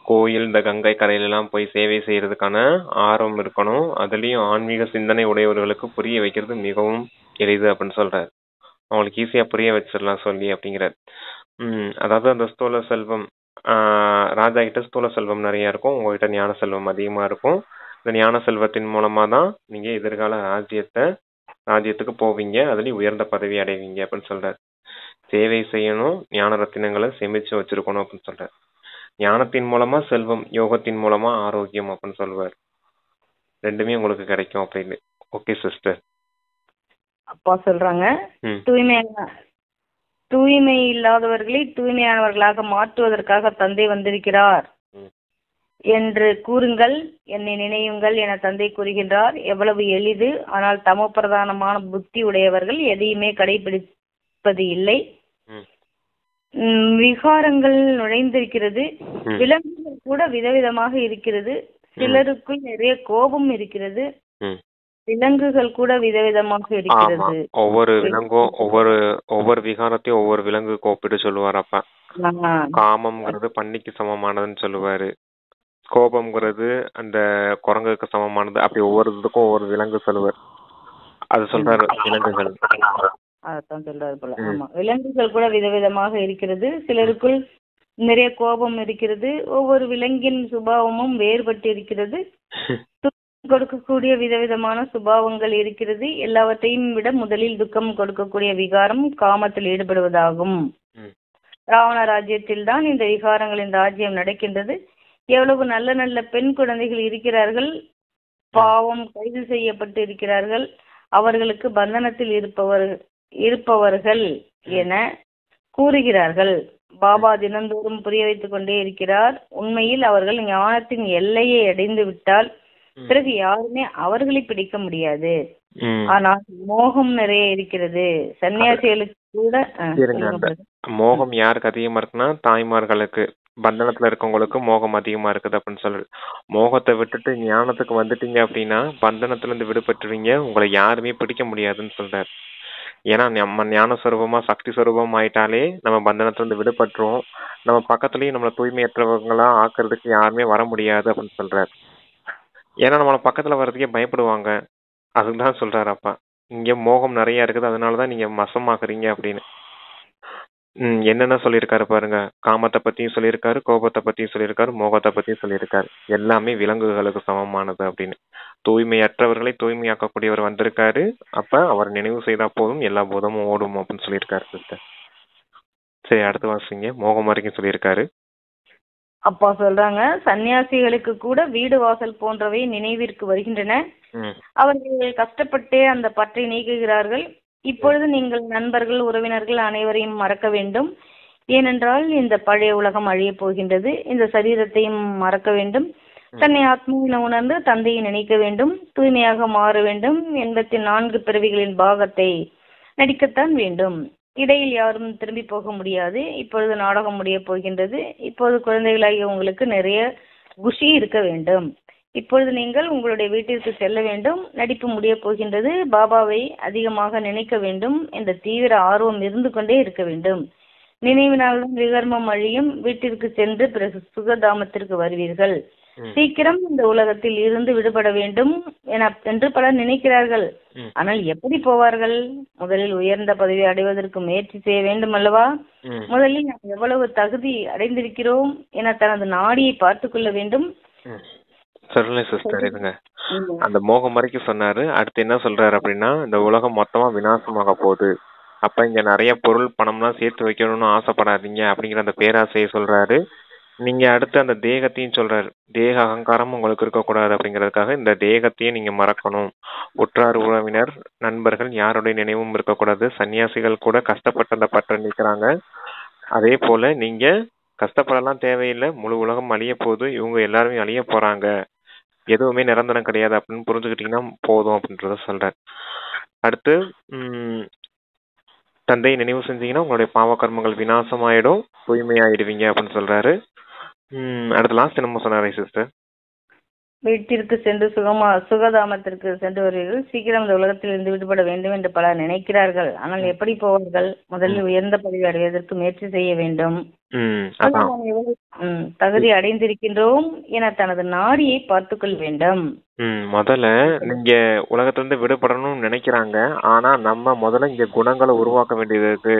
கோயில், இந்த கங்கை கரையில எல்லாம் போய் சேவை செய்யறதுக்கான ஆர்வம் இருக்கணும். அதுலயும் ஆன்மீக சிந்தனை உடையவர்களுக்கு புரிய வைக்கிறது மிகவும் எளிது அப்படின்னு சொல்றாரு. அவங்களுக்கு ஈஸியா புரிய வச்சிடலாம் சொல்லி அப்படிங்கிறார். அதாவது அந்த ஸ்தூல செல்வம், ராஜா கிட்ட ஸ்தூல செல்வம் நிறைய இருக்கும், உங்ககிட்ட ஞான செல்வம் அதிகமா இருக்கும். இந்த ஞான செல்வத்தின் மூலமா தான் நீங்க எதிர்கால ராஜ்யத்துக்கு போவீங்க, அதுலயும் உயர்ந்த பதவி அடைவீங்க அப்படின்னு சொல்றாரு. சேவை செய்யணும், ஞான ரத்தினங்களை சேமிச்சு வச்சிருக்கணும் அப்படின்னு சொல்றாரு. ஞானத்தின் மூலமா செல்வம், யோகத்தின் மூலமா ஆரோக்கியம் அப்படின்னு சொல்லுவார். ரெண்டுமே உங்களுக்கு கிடைக்கும் அப்படின்னு. Okay sister. அப்பா சொல்றாங்க, தூய்மை இல்லாதவர்களை தூய்மையானவர்களாக மாற்றுவதற்காக தந்தை வந்திருக்கிறார் என்று கூறுங்கள். என்னை நினையுங்கள் என தந்தை கூறுகின்றார். எவ்வளவு எளிது. ஆனால் தமோ பிரதானமான புத்தி உடையவர்கள் எதையுமே கடைபிடிப்பது இல்லை. விகாரங்கள் நுழைந்திருக்கிறது. விலங்குகள் கூட விதவிதமாக இருக்கிறது. சிலருக்குள் நிறைய கோபம் இருக்கிறது. விலங்குகள் கூட விதவிதமாக இருக்கிறது. ஒவ்வொரு விலங்கும் ஒவ்வொரு விகாரத்தையும் ஒவ்வொரு விலங்கு கோப்பிட்டு சொல்லுவார் அப்ப. காமம்ங்கிறது பன்னிக்கு சமமானதுன்னு சொல்லுவாரு. கோபம்ங்கிறது அந்த குரங்குக்கு சமமானது. அப்படி ஒவ்வொரு இதுக்கும் ஒவ்வொரு விலங்கு சொல்லுவார். அது சொல்றாரு விலங்குகள். அதான் சொல்றாரு போல. ஆமா, விலங்குகள் கூட விதவிதமாக இருக்கிறது. சிலருக்குள் நிறைய கோபம் இருக்கிறது. ஒவ்வொரு விலங்கின் சுபாவமும் வேறுபட்டு இருக்கிறது. துக்கம் கொடுக்கக்கூடிய விதவிதமான சுபாவங்கள் இருக்கிறது. எல்லாவற்றையும் விட முதலில் துக்கம் கொடுக்கக்கூடிய விகாரம் காமத்தில் ஈடுபடுவதாகும். ராவண ராஜ்யத்தில் தான் இந்த விகாரங்களின் ராஜ்யம் நடக்கின்றது. எவ்வளவு நல்ல நல்ல பெண் குழந்தைகள் இருக்கிறார்கள், பாவம் கைது செய்யப்பட்டு இருக்கிறார்கள். அவர்களுக்கு பந்தனத்தில் இருப்பவர்கள் என கூறுகிறார்கள். பாபா தினந்தோறும் புரிய வைத்துக் கொண்டே இருக்கிறார். உண்மையில் அவர்கள் ஞானத்தின் எல்லையை அடைந்து விட்டால் பிறகு யாருமே அவர்களை பிடிக்க முடியாது. ஆனால் மோகம் நிறைய இருக்கிறது. சன்னியாசிகளுக்கு கூட மோகம் யாருக்கு அதிகமா இருக்குன்னா தாய்மார்களுக்கு, பந்தனத்துல இருக்கவங்களுக்கு மோகம் அதிகமா இருக்குது அப்படின்னு சொல்றது. மோகத்தை விட்டுட்டு ஞானத்துக்கு வந்துட்டீங்க அப்படின்னா பந்தனத்துல இருந்து விடுபட்டுருவீங்க, உங்களை யாருமே பிடிக்க முடியாதுன்னு சொல்றாரு. ஏன்னா நம்ம ஞான ஸ்வரூபமா சக்தி ஸ்வரூபம் ஆயிட்டாலே நம்ம பந்தனத்துல இருந்து விடுபட்டுருவோம். நம்ம பக்கத்துலயும் நம்மளை தூய்மையற்றவங்களா ஆக்குறதுக்கு யாருமே வர முடியாது அப்படின்னு சொல்றாரு. ஏன்னா நம்மள பக்கத்துல வர்றதுக்கே பயப்படுவாங்க. அதுதான் சொல்றாரு அப்பா. இங்க மோகம் நிறைய இருக்குது, அதனாலதான் நீங்க மசமாக்குறீங்க அப்படின்னு. என்னென்ன சொல்லியிருக்காரு பாருங்க. காமத்தை பத்தியும் சொல்லியிருக்காரு, கோபத்தை பத்தியும் சொல்லியிருக்காரு, மோகத்தை பத்தியும் சொல்லியிருக்காரு. எல்லாமே விலங்குகளுக்கு சமமானது அப்படின்னு. தூய்மையற்றவர்களை தூய்மையாக்கக்கூடியவர் வந்திருக்காரு. அப்ப அவர் நினைவு செய்தா போதும் எல்லா பூதமும் ஓடும் அப்படின்னு சொல்லியிருக்காரு சிஸ்டர். சரி, அடுத்த வாசிங்க. மோகம் வரைக்கும் சொல்லியிருக்காரு. அப்பா சொல்றாங்க, சன்னியாசிகளுக்கு கூட வீடு வாசல் போன்றவை நினைவிற்கு வருகின்றன. அவர்கள் கஷ்டப்பட்டே அந்த பற்றை நீக்குகிறார்கள். இப்பொழுது நீங்கள் நண்பர்கள், உறவினர்கள் அனைவரையும் மறக்க வேண்டும். ஏனென்றால் இந்த பழைய உலகம் அழியப் போகின்றது. இந்த சரீரத்தையும் மறக்க வேண்டும். தன்னை ஆத்மாவின உணர்ந்து தந்தையை நினைக்க வேண்டும். தூய்மையாக மாற வேண்டும். 84 பிறவிகளின் பாகத்தை நடிக்கத்தான் வேண்டும். இடையில் யாரும் திரும்பி போக முடியாது. இப்பொழுது நாடகம் முடிய போகின்றது. இப்போது குழந்தைகளாகிய உங்களுக்கு நிறைய குஷி இருக்க வேண்டும். இப்பொழுது நீங்கள் உங்களுடைய வீட்டிற்கு செல்ல வேண்டும். நடிப்பு முடிய போகின்றது. பாபாவை அதிகமாக நினைக்க வேண்டும் என்ற தீவிர ஆர்வம் இருந்து கொண்டே இருக்க வேண்டும். நினைவினாலும் விகர்மம் அழியும். வீட்டிற்கு சென்று பிறகு சுகதாமத்திற்கு வருவீர்கள். சீக்கிரம் இந்த உலகத்தில் இருந்து விடுபட வேண்டும் என்று பலர் நினைக்கிறார்கள். ஆனால் எப்படி போவார்கள்? முதலில் உயர்ந்த பதவி அடைவதற்கு முயற்சி செய்ய வேண்டும் அல்லவா? முதலில் நாம் எவ்வளவு தகுதி அடைந்திருக்கிறோம் என தனது நாடியை பார்த்து கொள்ள வேண்டும். சொல்லுங்க சிஸ்டர். இதுங்க அந்த மோகம் வரைக்கும் சொன்னாரு. அடுத்து என்ன சொல்றாரு அப்படின்னா, இந்த உலகம் மொத்தமா விநாசமாக போகுது. அப்ப இங்க நிறைய பொருள் பணம்லாம் சேர்த்து வைக்கணும்னு ஆசைப்படாதீங்க அப்படிங்கிற அந்த பேராசையை சொல்றாரு. நீங்க அடுத்து அந்த தேகத்தையும் சொல்றாரு. தேக அகங்காரம் உங்களுக்கு இருக்கக்கூடாது அப்படிங்கறதுக்காக இந்த தேகத்தையும் நீங்க மறக்கணும். உற்றார் உறவினர் நண்பர்கள் யாருடைய நினைவும் இருக்கக்கூடாது. சன்னியாசிகள் கூட கஷ்டப்பட்டு அந்த பற்றை நீக்கிறாங்க. அதே போல நீங்க கஷ்டப்படலாம் தேவையில்லை. முழு உலகம் அழிய போகுது. இவங்க எல்லாருமே அழிய போறாங்க. எதுவுமே நிரந்தரம் கிடையாது அப்படின்னு புரிஞ்சுக்கிட்டீங்கன்னா போதும் அப்படின்றத சொல்றாரு. அடுத்து தந்தையை நினைவு செஞ்சீங்கன்னா உங்களுடைய பாவ கர்மங்கள் விநாசமாயிடும், தூய்மையாயிடுவீங்க அப்படின்னு சொல்றாரு. அடுத்து லாஸ்ட் நம்ம சொன்னாரே சிஸ்டர், வீட்டிற்கு சென்று சுகதாமத்திற்கு சென்று வருவீர்கள். சீக்கிரம் இந்த உலகத்தில் இருந்து விடுபட வேண்டும் என்று பலர் நினைக்கிறார்கள். ஆனால் எப்படி போவார்கள்? முதலில் உயர்ந்த பதவி அடைவதற்கு முயற்சி செய்ய வேண்டும். தகுதி அடைந்திருக்கின்றோம் என தனது நாடியை பார்த்துக்கொள்ள வேண்டும். முதல்ல நீங்க உலகத்திலிருந்து விடுபடணும்னு நினைக்கிறாங்க. ஆனா நம்ம முதல்ல இங்க குணங்களை உருவாக்க வேண்டியது இருக்கு.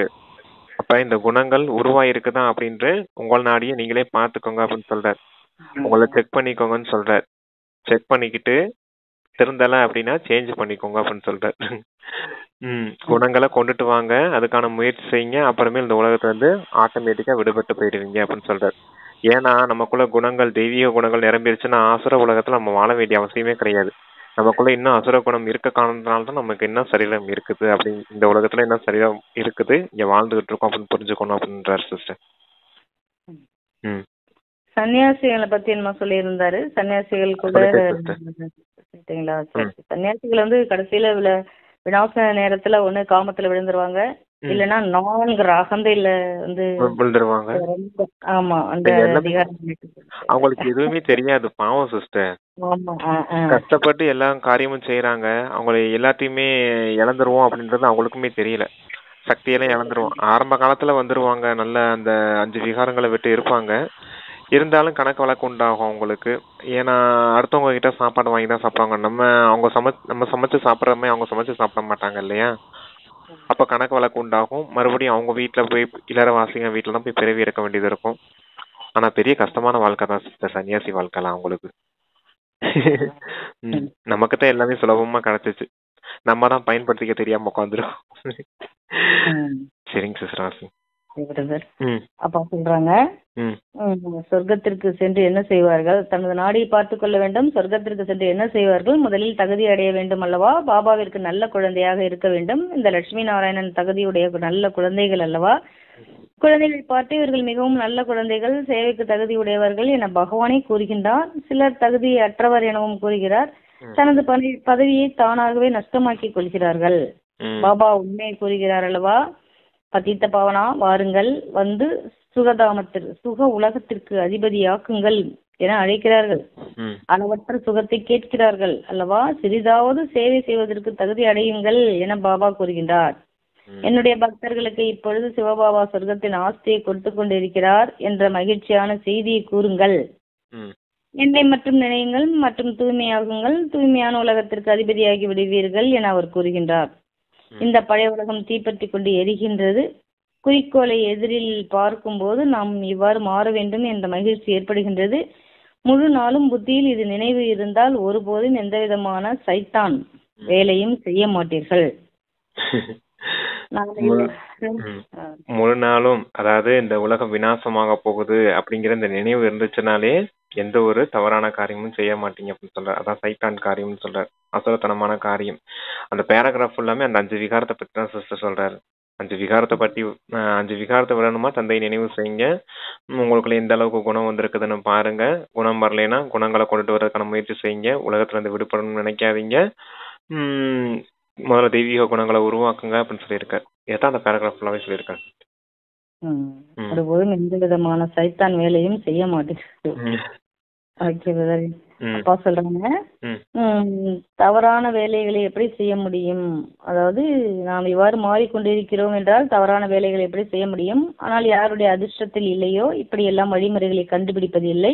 அப்ப இந்த குணங்கள் உருவாயிருக்குதான் அப்படின்ட்டு உங்கள் நாடியை நீங்களே பார்த்துக்கோங்க அப்படின்னு சொல்றாரு. உங்களை செக் பண்ணிக்கோங்கன்னு சொல்றாரு. செக் பண்ணிக்கிட்டு திருந்தல அப்படின்னா சேஞ்ச் பண்ணிக்கோங்க அப்படின்னு சொல்றாரு. குணங்களை கொண்டுட்டு வாங்க, அதுக்கான முயற்சி செய்யுங்க. அப்புறமே இந்த உலகத்துல இருந்து ஆட்டோமேட்டிக்கா விடுபட்டு போயிடுவீங்க அப்படின்னு சொல்றாரு. ஏன்னா நமக்குள்ள குணங்கள், தெய்வீக குணங்கள் நிரம்பிடுச்சுன்னா அசுர உலகத்துல நம்ம வாழ வேண்டிய அவசியமே கிடையாது. நமக்குள்ள இன்னும் அசுர குணம் இருக்க காரணத்தினால்தான் நமக்கு என்ன சரீரம் இருக்குது, அப்படி இந்த உலகத்துல என்ன சரீரம் இருக்குது, இங்க வாழ்ந்துகிட்டு இருக்கோம் அப்படின்னு புரிஞ்சுக்கணும் அப்படின்றாரு சிஸ்டர். சன்னியாசிகளை பத்தி என்ன சொல்லியிருந்தாரு? சன்னியாசிகள் கூட சன்னியாசிகள் கடைசியில விநாச நேரத்துல ஒண்ணு காமத்துல விழுந்துருவாங்க, இல்லன்னா நான்கிற அகந்தையில விழுந்துருவாங்க. ஆமா, அந்த அவங்களுக்கு எதுவுமே தெரியாது. பாவம் சிஸ்டர். கஷ்டப்பட்டு எல்லா காரியமும் செய்யறாங்க. அவங்களை எல்லாத்தையுமே இழந்துருவோம் அப்படின்றது அவங்களுக்குமே தெரியல. சக்தியெல்லாம் இழந்துருவோம். ஆரம்ப காலத்துல வந்துருவாங்க, நல்ல அந்த 5 விகாரங்களை விட்டு இருப்பாங்க. இருந்தாலும் கணக்கு வழக்கு உண்டாகும் அவங்களுக்கு. ஏன்னா அடுத்தவங்க கிட்ட சாப்பாடு வாங்கி தான் சாப்பிடுவாங்க. நம்ம சமைச்சு சாப்பிட்ற மாதிரி அவங்க சமைச்சு சாப்பிட மாட்டாங்க இல்லையா? அப்ப கணக்கு வழக்கு உண்டாகும். மறுபடியும் அவங்க வீட்டுல போய் இளரவாசிங்க வீட்டுல தான் போய் பிறவி எடுக்க வேண்டியது இருக்கும். ஆனா பெரிய கஷ்டமான வாழ்க்கை தான் சிஸ்டர் சன்னியாசி வாழ்க்கைலாம் அவங்களுக்கு. நமக்குத்தான் எல்லாமே சுலபமா கிடைச்சிச்சு. நம்ம தான் பயன்படுத்திக்க தெரியாம உட்காந்துரும். சரிங்க சிஸ்டர் ராசி. அப்பா சொல்றாங்க, சொர்க்கத்திற்கு சென்று என்ன செய்வார்கள்? தனது நாடியை பார்த்து கொள்ள வேண்டும். சொர்க்கத்திற்கு சென்று என்ன செய்வார்கள்? முதலில் தகுதி அடைய வேண்டும் அல்லவா? பாபாவிற்கு நல்ல குழந்தையாக இருக்க வேண்டும். இந்த லட்சுமி நாராயணன் தகுதியுடைய நல்ல குழந்தைகள் அல்லவா? குழந்தைகளை பார்த்து இவர்கள் மிகவும் நல்ல குழந்தைகள், சேவைக்கு தகுதி உடையவர்கள் என பகவானே கூறுகின்றார். சிலர் தகுதி அற்றவர் எனவும் கூறுகிறார். தனது பதவியை தானாகவே நஷ்டமாக்கிக் கொள்கிறார்கள். பாபா உண்மையை கூறுகிறார் அல்லவா? பதித்த பாவனா, வாருங்கள், வந்து சுக உலகத்திற்கு அதிபதியாக்குங்கள் என அழைக்கிறார்கள். அளவற்ற சுகத்தை கேட்கிறார்கள் அல்லவா? சிறிதாவது சேவை செய்வதற்கு தகுதி அடையுங்கள் என பாபா கூறுகின்றார். என்னுடைய பக்தர்களுக்கு இப்பொழுது சிவபாபா சொர்க்கத்தின் ஆஸ்தியை கொடுத்து கொண்டிருக்கிறார் என்ற மகிழ்ச்சியான செய்தியை கூறுங்கள். என்னை மட்டும் நினையுங்கள் மற்றும் தூய்மையாகுங்கள், தூய்மையான உலகத்திற்கு அதிபதியாகி விடுவீர்கள் என அவர் கூறுகின்றார். இந்த பழைய உலகம் தீப்பற்றி கொண்டு எரிகின்றது. குறிக்கோளை எதிரில் பார்க்கும் போது நாம் இவ்வாறு மாற வேண்டும் என்ற மகிழ்ச்சி ஏற்படுகின்றது. முழு நாளும் புத்தியில் இது நினைவு இருந்தால் ஒருபோதும் எந்த விதமான சைத்தான் வேலையும் செய்ய மாட்டீர்கள். முழு நாளும், அதாவது இந்த உலகம் விநாசமாக போகுது அப்படிங்கிற இந்த நினைவு இருந்துச்சுனாலே எந்த ஒரு தவறான காரியமும் செய்ய மாட்டீங்க அப்படின்னு சொல்றாரு. அதான் சைத்தான் காரியம்னு சொல்றாரு, அசுரத்தனமான காரியம். அந்த பேராகிராஃப் ஃபுல்லாமே அந்த 5 விகாரத்தை பத்தி தான் சிஸ்டர் சொல்றாரு. 5 விகாரத்தை பற்றி 5 விகாரத்தை விடணுமா தந்தை நினைவு செய்யுங்க. உங்களுக்குள்ள எந்த அளவுக்கு குணம் வந்திருக்குதுன்னு பாருங்க. குணம் வரலைன்னா குணங்களை கொண்டுட்டு வர்றதுக்கான முயற்சி செய்யுங்க. உலகத்துல இருந்து விடுபடணும்னு நினைக்காதீங்க. முதல்ல தெய்வீக குணங்களை உருவாக்குங்க அப்படின்னு சொல்லியிருக்காரு. ஏதான் அந்த பேராகிராஃப் ஃபுல்லாவே சொல்லியிருக்காரு. ஒருபோதும் எந்த விதமான சைத்தான் வேலையும் செய்ய மாட்டேங்குது. அப்பா சொல்றாங்க, தவறான வேலைகளை எப்படி செய்ய முடியும்? அதாவது நாம் இவ்வாறு மாறிக்கொண்டிருக்கிறோம் என்றால் தவறான வேலைகளை எப்படி செய்ய முடியும்? ஆனால் யாருடைய அதிர்ஷ்டத்தில் இல்லையோ இப்படி எல்லாம் வழிமுறைகளை கண்டுபிடிப்பது இல்லை,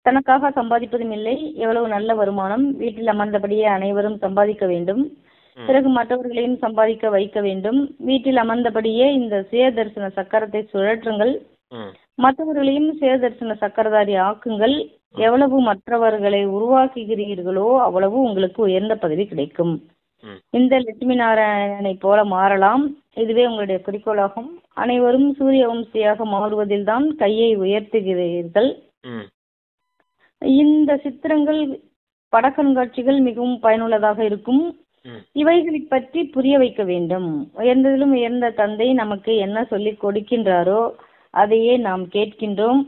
தனக்காக சம்பாதிப்பதும் இல்லை. எவ்வளவு நல்ல வருமானம், வீட்டில் அமர்ந்தபடியே அனைவரும் சம்பாதிக்க வேண்டும், பிறகு மற்றவர்களையும் சம்பாதிக்க வைக்க வேண்டும். வீட்டில் அமர்ந்தபடியே இந்த சுயதர்சன சக்கரத்தை சுழற்றுங்கள், மற்றவர்களையும் சுயதர்சன சக்கரதாரி ஆக்குங்கள். எவ்வளவு மற்றவர்களை உருவாக்குகிறீர்களோ அவ்வளவு உங்களுக்கு உயர்ந்த பதவி கிடைக்கும். இந்த லட்சுமி நாராயணனை போல மாறலாம். இதுவே உங்களுடைய குறிக்கோளாகும். அனைவரும் சூரிய வம்சியாக மாறுவதில் தான் கையை உயர்த்துகிறீர்கள். இந்த சித்திரங்கள், படக்கண்காட்சிகள் மிகவும் பயனுள்ளதாக இருக்கும். இவைகளை பற்றி புரிய வைக்க வேண்டும். உயர்ந்ததிலும் உயர்ந்த தந்தை நமக்கு என்ன சொல்லி கொடுக்கின்றாரோ அதையே நாம் கேட்கின்றோம்.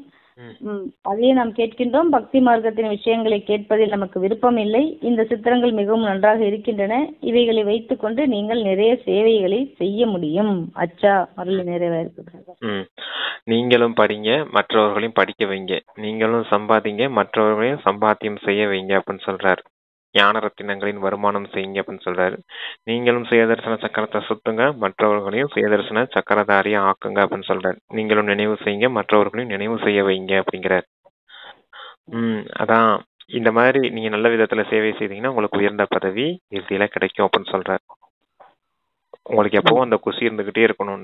பக்தி மார்க்கத்தின் விஷயங்களை கேட்பதில் நமக்கு விருப்பம் இல்லை. இந்த சித்திரங்கள் மிகவும் நன்றாக இருக்கின்றன. இவைகளை வைத்துக் கொண்டு நீங்கள் நிறைய சேவைகளை செய்ய முடியும். அச்சா அருள் நிறைவேற்று. நீங்களும் படிங்க, மற்றவர்களையும் படிக்க வைங்க. நீங்களும் சம்பாதிங்க, மற்றவர்களையும் சம்பாத்தியம் செய்ய வைங்க அப்படின்னு சொல்றாரு. ஞான ரத்தினங்களின் வருமானம் செய்யுங்க அப்படின்னு சொல்றாரு. நீங்களும் சுயதர்சன சக்கரத்தை சுத்துங்க, மற்றவர்களையும் சுயதர்சன சக்கரதாரியா ஆக்குங்க அப்படின்னு சொல்றாரு. நீங்களும் நினைவு செய்யுங்க, மற்றவர்களையும் நினைவு செய்ய வைங்க அப்படிங்கிறார். அதான் இந்த மாதிரி நீங்க நல்ல விதத்துல சேவை செய்தீங்கன்னா உங்களுக்கு உயர்ந்த பதவி இறுதியில கிடைக்கும் அப்படின்னு சொல்றாரு. உங்களுக்கு எப்பவும் அந்த குசி இருந்துகிட்டே இருக்கணும்.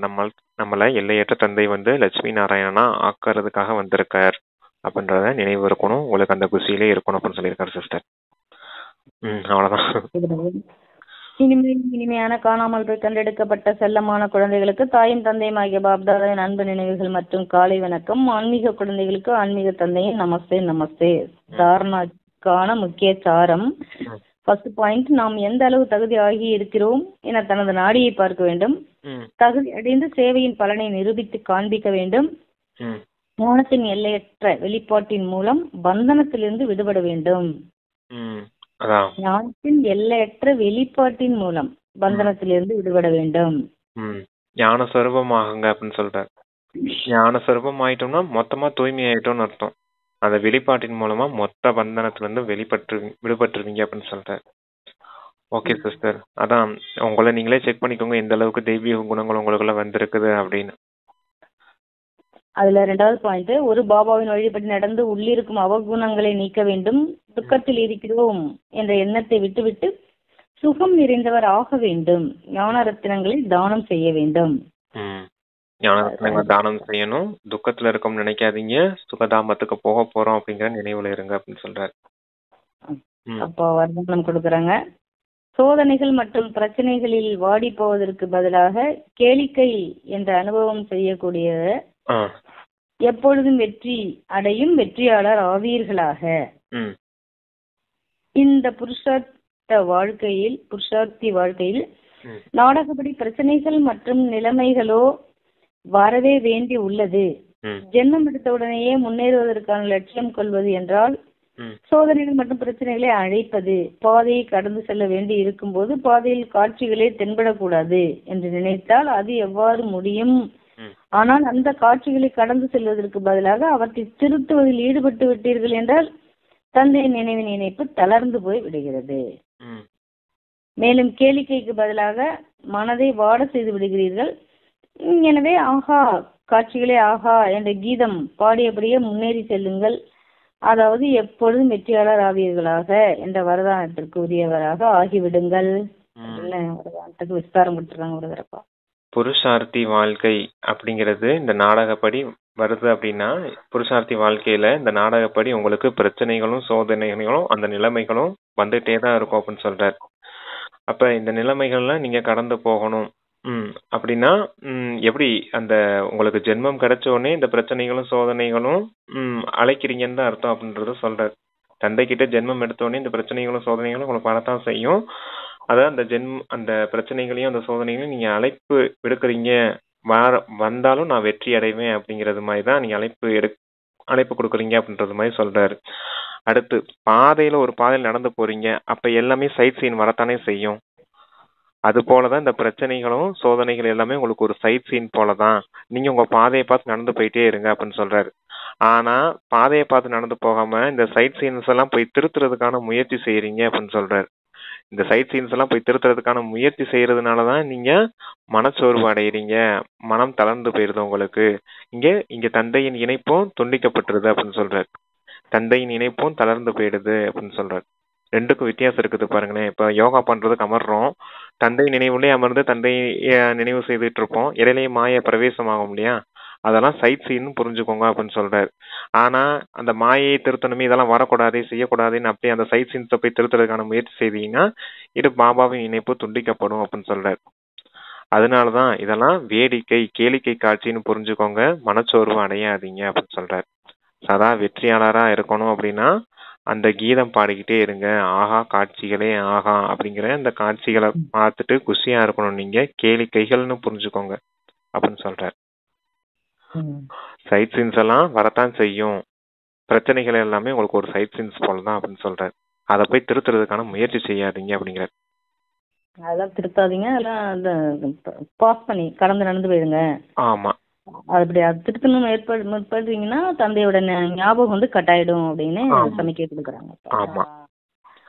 நம்மள எல்லையற்ற தந்தை லட்சுமி நாராயணனா ஆக்குறதுக்காக வந்திருக்கார் அப்படின்றத நினைவு இருக்கணும். உங்களுக்கு அந்த குசியிலே இருக்கணும் அப்படின்னு சொல்லியிருக்காரு சிஸ்டர். இனிமையான காணாமல் போய் கண்டெடுக்கப்பட்ட செல்லமான குழந்தைகளுக்கு தாயும் தந்தையும் ஆகிய பாப்தாதாவின் அன்பு நினைவுகள் மற்றும் காலை வணக்கம். ஆன்மீக குழந்தைகளுக்கு ஆன்மீக தந்தையின் நமஸ்தே நமஸ்தே. தாரணாக்கான முக்கிய சாரம். ஃபர்ஸ்ட் பாயிண்ட், நாம் எந்த அளவு தகுதி ஆகி இருக்கிறோம் என தனது நாடியை பார்க்க வேண்டும். தகுதி அடைந்து சேவையின் பலனை நிரூபித்து காண்பிக்க வேண்டும். ஞானத்தின் எல்லையற்ற வெளிப்பாட்டின் மூலம் பந்தனத்திலிருந்து விடுபட வேண்டும். ஞானத்தின் எல்லையற்ற வெளிப்பாட்டின் மூலம் பந்தனத்திலிருந்து விடுபட வேண்டும். ஞான சொரூபமாகுங்க அப்படின்னு சொல்றாரு. ஞான சொரூபம் ஆயிட்டோம்னா மொத்தமா தூய்மை ஆயிட்டோம்னு அர்த்தம். அந்த வெளிப்பாட்டின் மூலமா மொத்த பந்தனத்துல இருந்து விடுபட்டுருவீங்க அப்படின்னு சொல்றாரு. ஓகே சிஸ்டர், அதான் உங்களை நீங்களே செக் பண்ணிக்கோங்க எந்த அளவுக்கு தெய்வீக குணங்கள் உங்களுக்குள்ள வந்திருக்குது அப்படின்னு. அதுல 2வது பாயிண்ட், ஒரு பாபாவின் வழிபடி நடந்து உள்ளிருக்கும் அவகுணங்களை நீக்க வேண்டும். துக்கத்தில் இருக்கிறோம் என்ற எண்ணத்தை விட்டுவிட்டு சுகம் நிறைந்தவர் ஆக வேண்டும். ஞான ரத்தினங்களை தானம் செய்ய வேண்டும். ஞானரத்னங்களை தானம் செய்யணும். துக்கத்துல இருக்கோம்னு நினைக்காதீங்க, சுகதாமத்துக்கு போக போறோம் அப்படிங்கிற நினைவுல இருங்க அப்படின்னு சொல்றாரு. அப்போ வர்ணனம் கொடுக்கறாங்க. சோதனைகள் மற்றும் பிரச்சனைகளில் வாடி போவதற்கு பதிலாக கேளிக்கை என்ற அனுபவம் செய்யக்கூடிய எப்பொழுதும் வெற்றி அடையும் வெற்றியாளர் ஆவீர்களாக. இந்த புருஷார்த்தி வாழ்க்கையில் நாடகப்படி பிரச்சனைகள் மற்றும் நிலைமைகளோ வரவே வேண்டி உள்ளது. ஜென்மம் எடுத்தவுடனேயே முன்னேறுவதற்கான லட்சியம் கொள்வது என்றால் சோதனைகள் மற்றும் பிரச்சனைகளை அழைப்பது. பாதையை கடந்து செல்ல வேண்டி இருக்கும் போது பாதையில் காட்சிகளே தென்படக்கூடாது என்று நினைத்தால் அது எவ்வாறு முடியும்? ஆனால் அந்த காட்சிகளை கடந்து செல்வதற்கு பதிலாக அவற்றை திருத்துவதில் ஈடுபட்டு விட்டீர்கள் என்றால் தந்தையின் நினைவின் இணைப்பு தளர்ந்து போய் விடுகிறது. மேலும் கேளிக்கைக்கு பதிலாக மனதை வாட செய்து விடுகிறீர்கள். எனவே ஆஹா காட்சிகளே ஆஹா என்ற கீதம் பாடியபடியே முன்னேறி செல்லுங்கள். அதாவது எப்பொழுதும் வெற்றியாளர் ஆவீர்களாக என்ற வரதானத்திற்கு உரியவராக ஆகிவிடுங்கள். வரதானத்துக்கு விஸ்தாரம் கொடுத்துருக்காங்க ஒரு தரப்பா. புருஷார்த்தி வாழ்க்கை அப்படிங்கிறது இந்த நாடகப்படி வருது அப்படின்னா, புருஷார்த்தி வாழ்க்கையில இந்த நாடகப்படி உங்களுக்கு பிரச்சனைகளும் சோதனைகளும் அந்த நிலைமைகளும் வந்துட்டே தான் இருக்கும் அப்படின்னு சொல்றாரு. அப்ப இந்த நிலைமைகள்லாம் நீங்க கடந்து போகணும். அப்படின்னா எப்படி அந்த உங்களுக்கு ஜென்மம் கிடைச்ச உடனே இந்த பிரச்சனைகளும் சோதனைகளும் அழைக்கிறீங்கன்னு தான் அர்த்தம் அப்படின்றத சொல்றாரு. தந்தை கிட்ட ஜென்மம் எடுத்த உடனே இந்த பிரச்சனைகளும் சோதனைகளும் உங்களுக்கு வரத்தான் செய்யும். அதான் அந்த பிரச்சனைகளையும் அந்த சோதனைகளையும் நீங்க அழைப்பு விடுக்கிறீங்க. வந்தாலும் நான் வெற்றி அடைவேன் அப்படிங்கிறது மாதிரி தான் நீங்க அழைப்பு கொடுக்குறீங்க அப்படின்றது மாதிரி சொல்றாரு. அடுத்து ஒரு பாதையில் நடந்து போறீங்க. அப்ப எல்லாமே சைட் சீன் வரத்தானே செய்யும். அது போலதான் இந்த பிரச்சனைகளும் சோதனைகள் எல்லாமே உங்களுக்கு ஒரு சைட் சீன் போலதான். நீங்க உங்க பாதையை பார்த்து நடந்து போயிட்டே இருங்க அப்படின்னு சொல்றாரு. ஆனா பாதையை பார்த்து நடந்து போகாம இந்த சைட் சீன்ஸ் எல்லாம் போய் திருத்துறதுக்கான முயற்சி செய்யறீங்க அப்படின்னு சொல்றாரு. இந்த சைட் சீன்ஸ் எல்லாம் போய் திருத்துறதுக்கான முயற்சி செய்யறதுனாலதான் நீங்க மனச்சோர்வு அடைகிறீங்க, மனம் தளர்ந்து போயிருது உங்களுக்கு. இங்க தந்தையின் இணைப்பும் துண்டிக்கப்பட்டுருது அப்படின்னு சொல்றாரு. தந்தையின் இணைப்பும் தளர்ந்து போயிடுது அப்படின்னு சொல்றாரு. ரெண்டுக்கும் வித்தியாசம் இருக்குது பாருங்களேன். இப்ப யோகா பண்றதுக்கு அமர்றோம், தந்தை நினைவுலயே அமர்ந்து தந்தை நினைவு செய்துட்டு இருப்போம். இடையிலேயே மாய பிரவேசம் ஆகும் இல்லையா? அதெல்லாம் சைட் சீன் புரிஞ்சுக்கோங்க அப்படின்னு சொல்றாரு. ஆனா அந்த மாயை திருத்தணுமே, இதெல்லாம் வரக்கூடாது செய்யக்கூடாதுன்னு அப்படியே அந்த சைட் சீன்ஸை போய் திருத்துறதுக்கான முயற்சி செய்தீங்கன்னா இது பாபாவின் இணைப்பு துண்டிக்கப்படும் அப்படின்னு சொல்றாரு. அதனாலதான் இதெல்லாம் வேடிக்கை கேளிக்கை காட்சின்னு புரிஞ்சுக்கோங்க, மனச்சோர்வு அடையாதீங்க அப்படின்னு சொல்றாரு. சதா வெற்றியாளரா இருக்கணும் அப்படின்னா அந்த கீதம் பாடிக்கிட்டே இருங்க. ஆஹா காட்சிகளே ஆஹா அப்படிங்கிற அந்த காட்சிகளை பார்த்துட்டு குஷியா இருக்கணும். நீங்க கேளிக்கைகள்னு புரிஞ்சுக்கோங்க அப்படின்னு சொல்றாரு. சைட் சீன்ஸ் எல்லாம் வரத்தான் செய்யும். பிரச்சனைகள் எல்லாமே உங்களுக்கு ஒரு சைட் சீன்ஸ் போலதான் அப்படின்னு சொல்றாரு. அதை போய் திருத்துறதுக்கான முயற்சி செய்யாதீங்க அப்படிங்கிறார். அதெல்லாம் திருத்தாதீங்க, அதெல்லாம் பாஸ் பண்ணி கடந்து நடந்து போயிடுங்க. ஆமா, அப்படி அது திருத்தணும் ஏற்படுறீங்கன்னா தந்தையோட ஞாபகம் வந்து கட்டாயிடும் அப்படின்னு சமைக்க கொடுக்குறாங்க. ஆமா,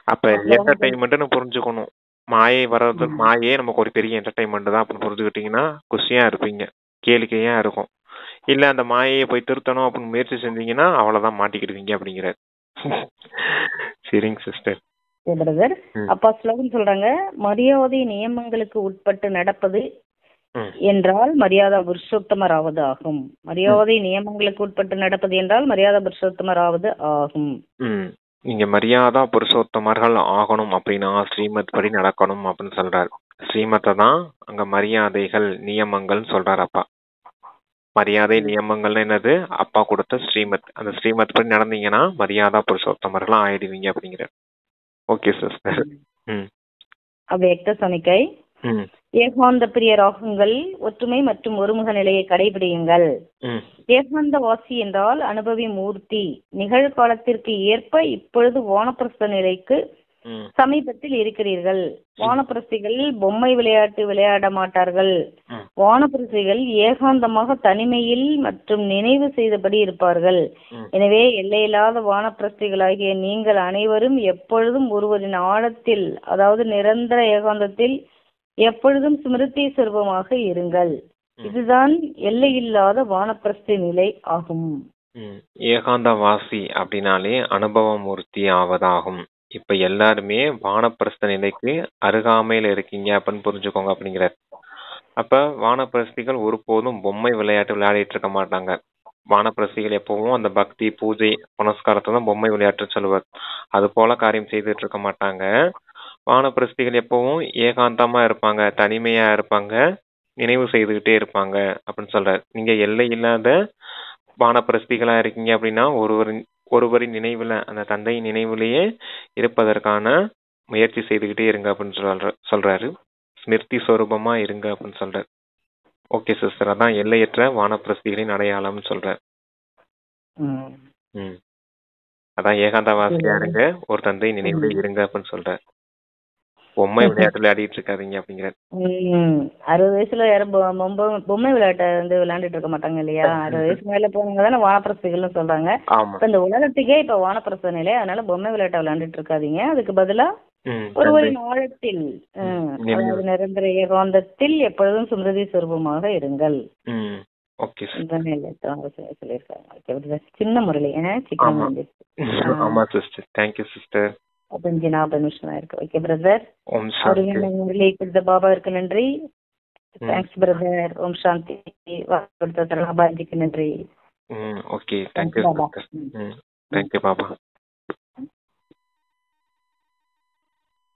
அப்ப என்டர்டைன்மெண்ட்னு புரிஞ்சுக்கணும். மாயை வர்றது, மாயே நமக்கு ஒரு பெரிய என்டர்டைன்மெண்ட் தான் அப்படின்னு புரிஞ்சுக்கிட்டீங்கன்னா குஷியா இருப்பீங்க, கேளிக்கையா இருக்கும். இல்ல அந்த மாயையை போய் திருத்தணும் அப்படின்னு முயற்சி செஞ்சீங்கன்னா அவ்வளவுதான் மாட்டிக்கிடுவீங்க அப்படிங்கிறார். சரிங்க சிஸ்டர். பிரதர், அப்பா ஸ்லோகன் சொல்றாங்க, மரியாதை நியமங்களுக்கு உட்பட்டு நடப்பது என்றால் மரியாதை புருஷோத்தமர் ஆவது ஆகும். மரியாதை நியமங்களுக்கு உட்பட்டு நடப்பது என்றால் மரியாதை புருஷோத்தமர் ஆவது ஆகும். நீங்க மரியாதை புருஷோத்தமர்கள் ஆகணும் அப்படின்னா ஸ்ரீமத் படி நடக்கணும் அப்படின்னு சொல்றாரு. ஸ்ரீமத்தை தான் அங்க மரியாதைகள் நியமங்கள் சொல்றாரு அப்பா. மரியாதை நியமங்கள்னு என்னது? அப்பா கொடுத்த ஸ்ரீமத். அந்த ஸ்ரீமத் படி நடந்தீங்கன்னா மரியாதை புருஷோத்தமர்களா ஆயிடுவீங்க அப்படிங்கிறார். Okay sister. அவ்வியக்த சமிக்கை. ஏகாந்த பிரிய ராகங்கள் ஒற்றுமை மற்றும் ஒருமுக நிலையை கடைபிடியுங்கள். ஏகாந்த வாசி என்றால் அனுபவி மூர்த்தி. நிகழ்காலத்திற்கு ஏற்ப இப்பொழுது வானப்பிரஸ்த நிலைக்கு சமீபத்தில் இருக்கிறீர்கள். வானப்பிரஸ்திகள் பொம்மை விளையாட்டு விளையாட மாட்டார்கள். வானப்பிரஸ்திகள் ஏகாந்தமாக தனிமையில் மற்றும் நினைவு செய்தபடி இருப்பார்கள். எனவே எல்லையில்லாத வானப்பிரஸ்திகளாகிய நீங்கள் அனைவரும் எப்பொழுதும் ஒருவரின் ஆழத்தில், அதாவது நிரந்தர ஏகாந்தத்தில் எப்பொழுதும் ஸ்மிருதி சுரூபமாக இருங்கள். இதுதான் எல்லையில்லாத வானப்பிரஸ்தி நிலை ஆகும். ஏகாந்த வாசி அப்படின்னாலே அனுபவ மூர்த்தி ஆவதாகும். இப்ப எல்லாருமே வானப்பிரஸ்த நிலைக்கு அருகாமையில இருக்கீங்க அப்படின்னு புரிஞ்சுக்கோங்க அப்படிங்கிறார். அப்ப வானப்பிரஸ்திகள் ஒருபோதும் பொம்மை விளையாட்டு விளையாடிட்டு இருக்க மாட்டாங்க. வானப்பிரஸ்திகள் எப்பவும் அந்த பக்தி பூஜை புனஸ்காரத்தை தான் பொம்மை விளையாட்டு சொல்லுவார். அது போல காரியம் செய்துட்டு இருக்க மாட்டாங்க. வானப்பிரஸ்திகள் எப்பவும் ஏகாந்தமா இருப்பாங்க, தனிமையா இருப்பாங்க, நினைவு செய்துகிட்டே இருப்பாங்க அப்படின்னு சொல்றாரு. நீங்க எல்லை இல்லாத வானப்பிரஸ்திகளா இருக்கீங்க அப்படின்னா ஒருவரின் நினைவுல, அந்த தந்தையின் நினைவுலயே இருப்பதற்கான முயற்சி செய்துகிட்டே இருங்க அப்படின்னு சொல்றாரு. ஸ்மிருதி ஸ்வரூபமா இருங்க அப்படின்னு சொல்றாரு. ஓகே சிஸ்டர், அதான் எல்லையற்ற வானப்பிரஸ்திகளின் அடையாளம்னு சொல்றாரு. அதான் ஏகாந்தவாசியா இருங்க, ஒரு தந்தை நினைவுல இருங்க அப்படின்னு சொல்றாரு. பொம்மை விளையாட்டு விளையாடிட்டு இருக்காதீங்க அப்படிங்கிற. 60 வயசுல யாரும் பொம்மை விளையாட்டை வந்து விளையாண்டுட்டு இருக்க மாட்டாங்க இல்லையா? 60 வயசுக்கு மேல போனவங்க தானே வானப்பிரஸ்திகள்னு சொல்றாங்க. இப்ப இந்த உலகத்துக்கே இப்ப வானப்பிரஸ்த நிலை, அதனால பொம்மை விளையாட்டை விளையாண்டுட்டு இருக்காதீங்க. அதுக்கு பதிலா ஒருவரின் ஆழத்தில், அதாவது நிரந்தர ஏகாந்தத்தில் எப்பொழுதும் சுமிருதி சுரூபமாக இருங்கள். சொல்லியிருக்காங்க. சின்ன முரளி பாபாவிற்கு நன்றி. Thanks brother. ஓம் சாந்தி. பாபாஜிக்கு நன்றி. Okay, thank you Baba.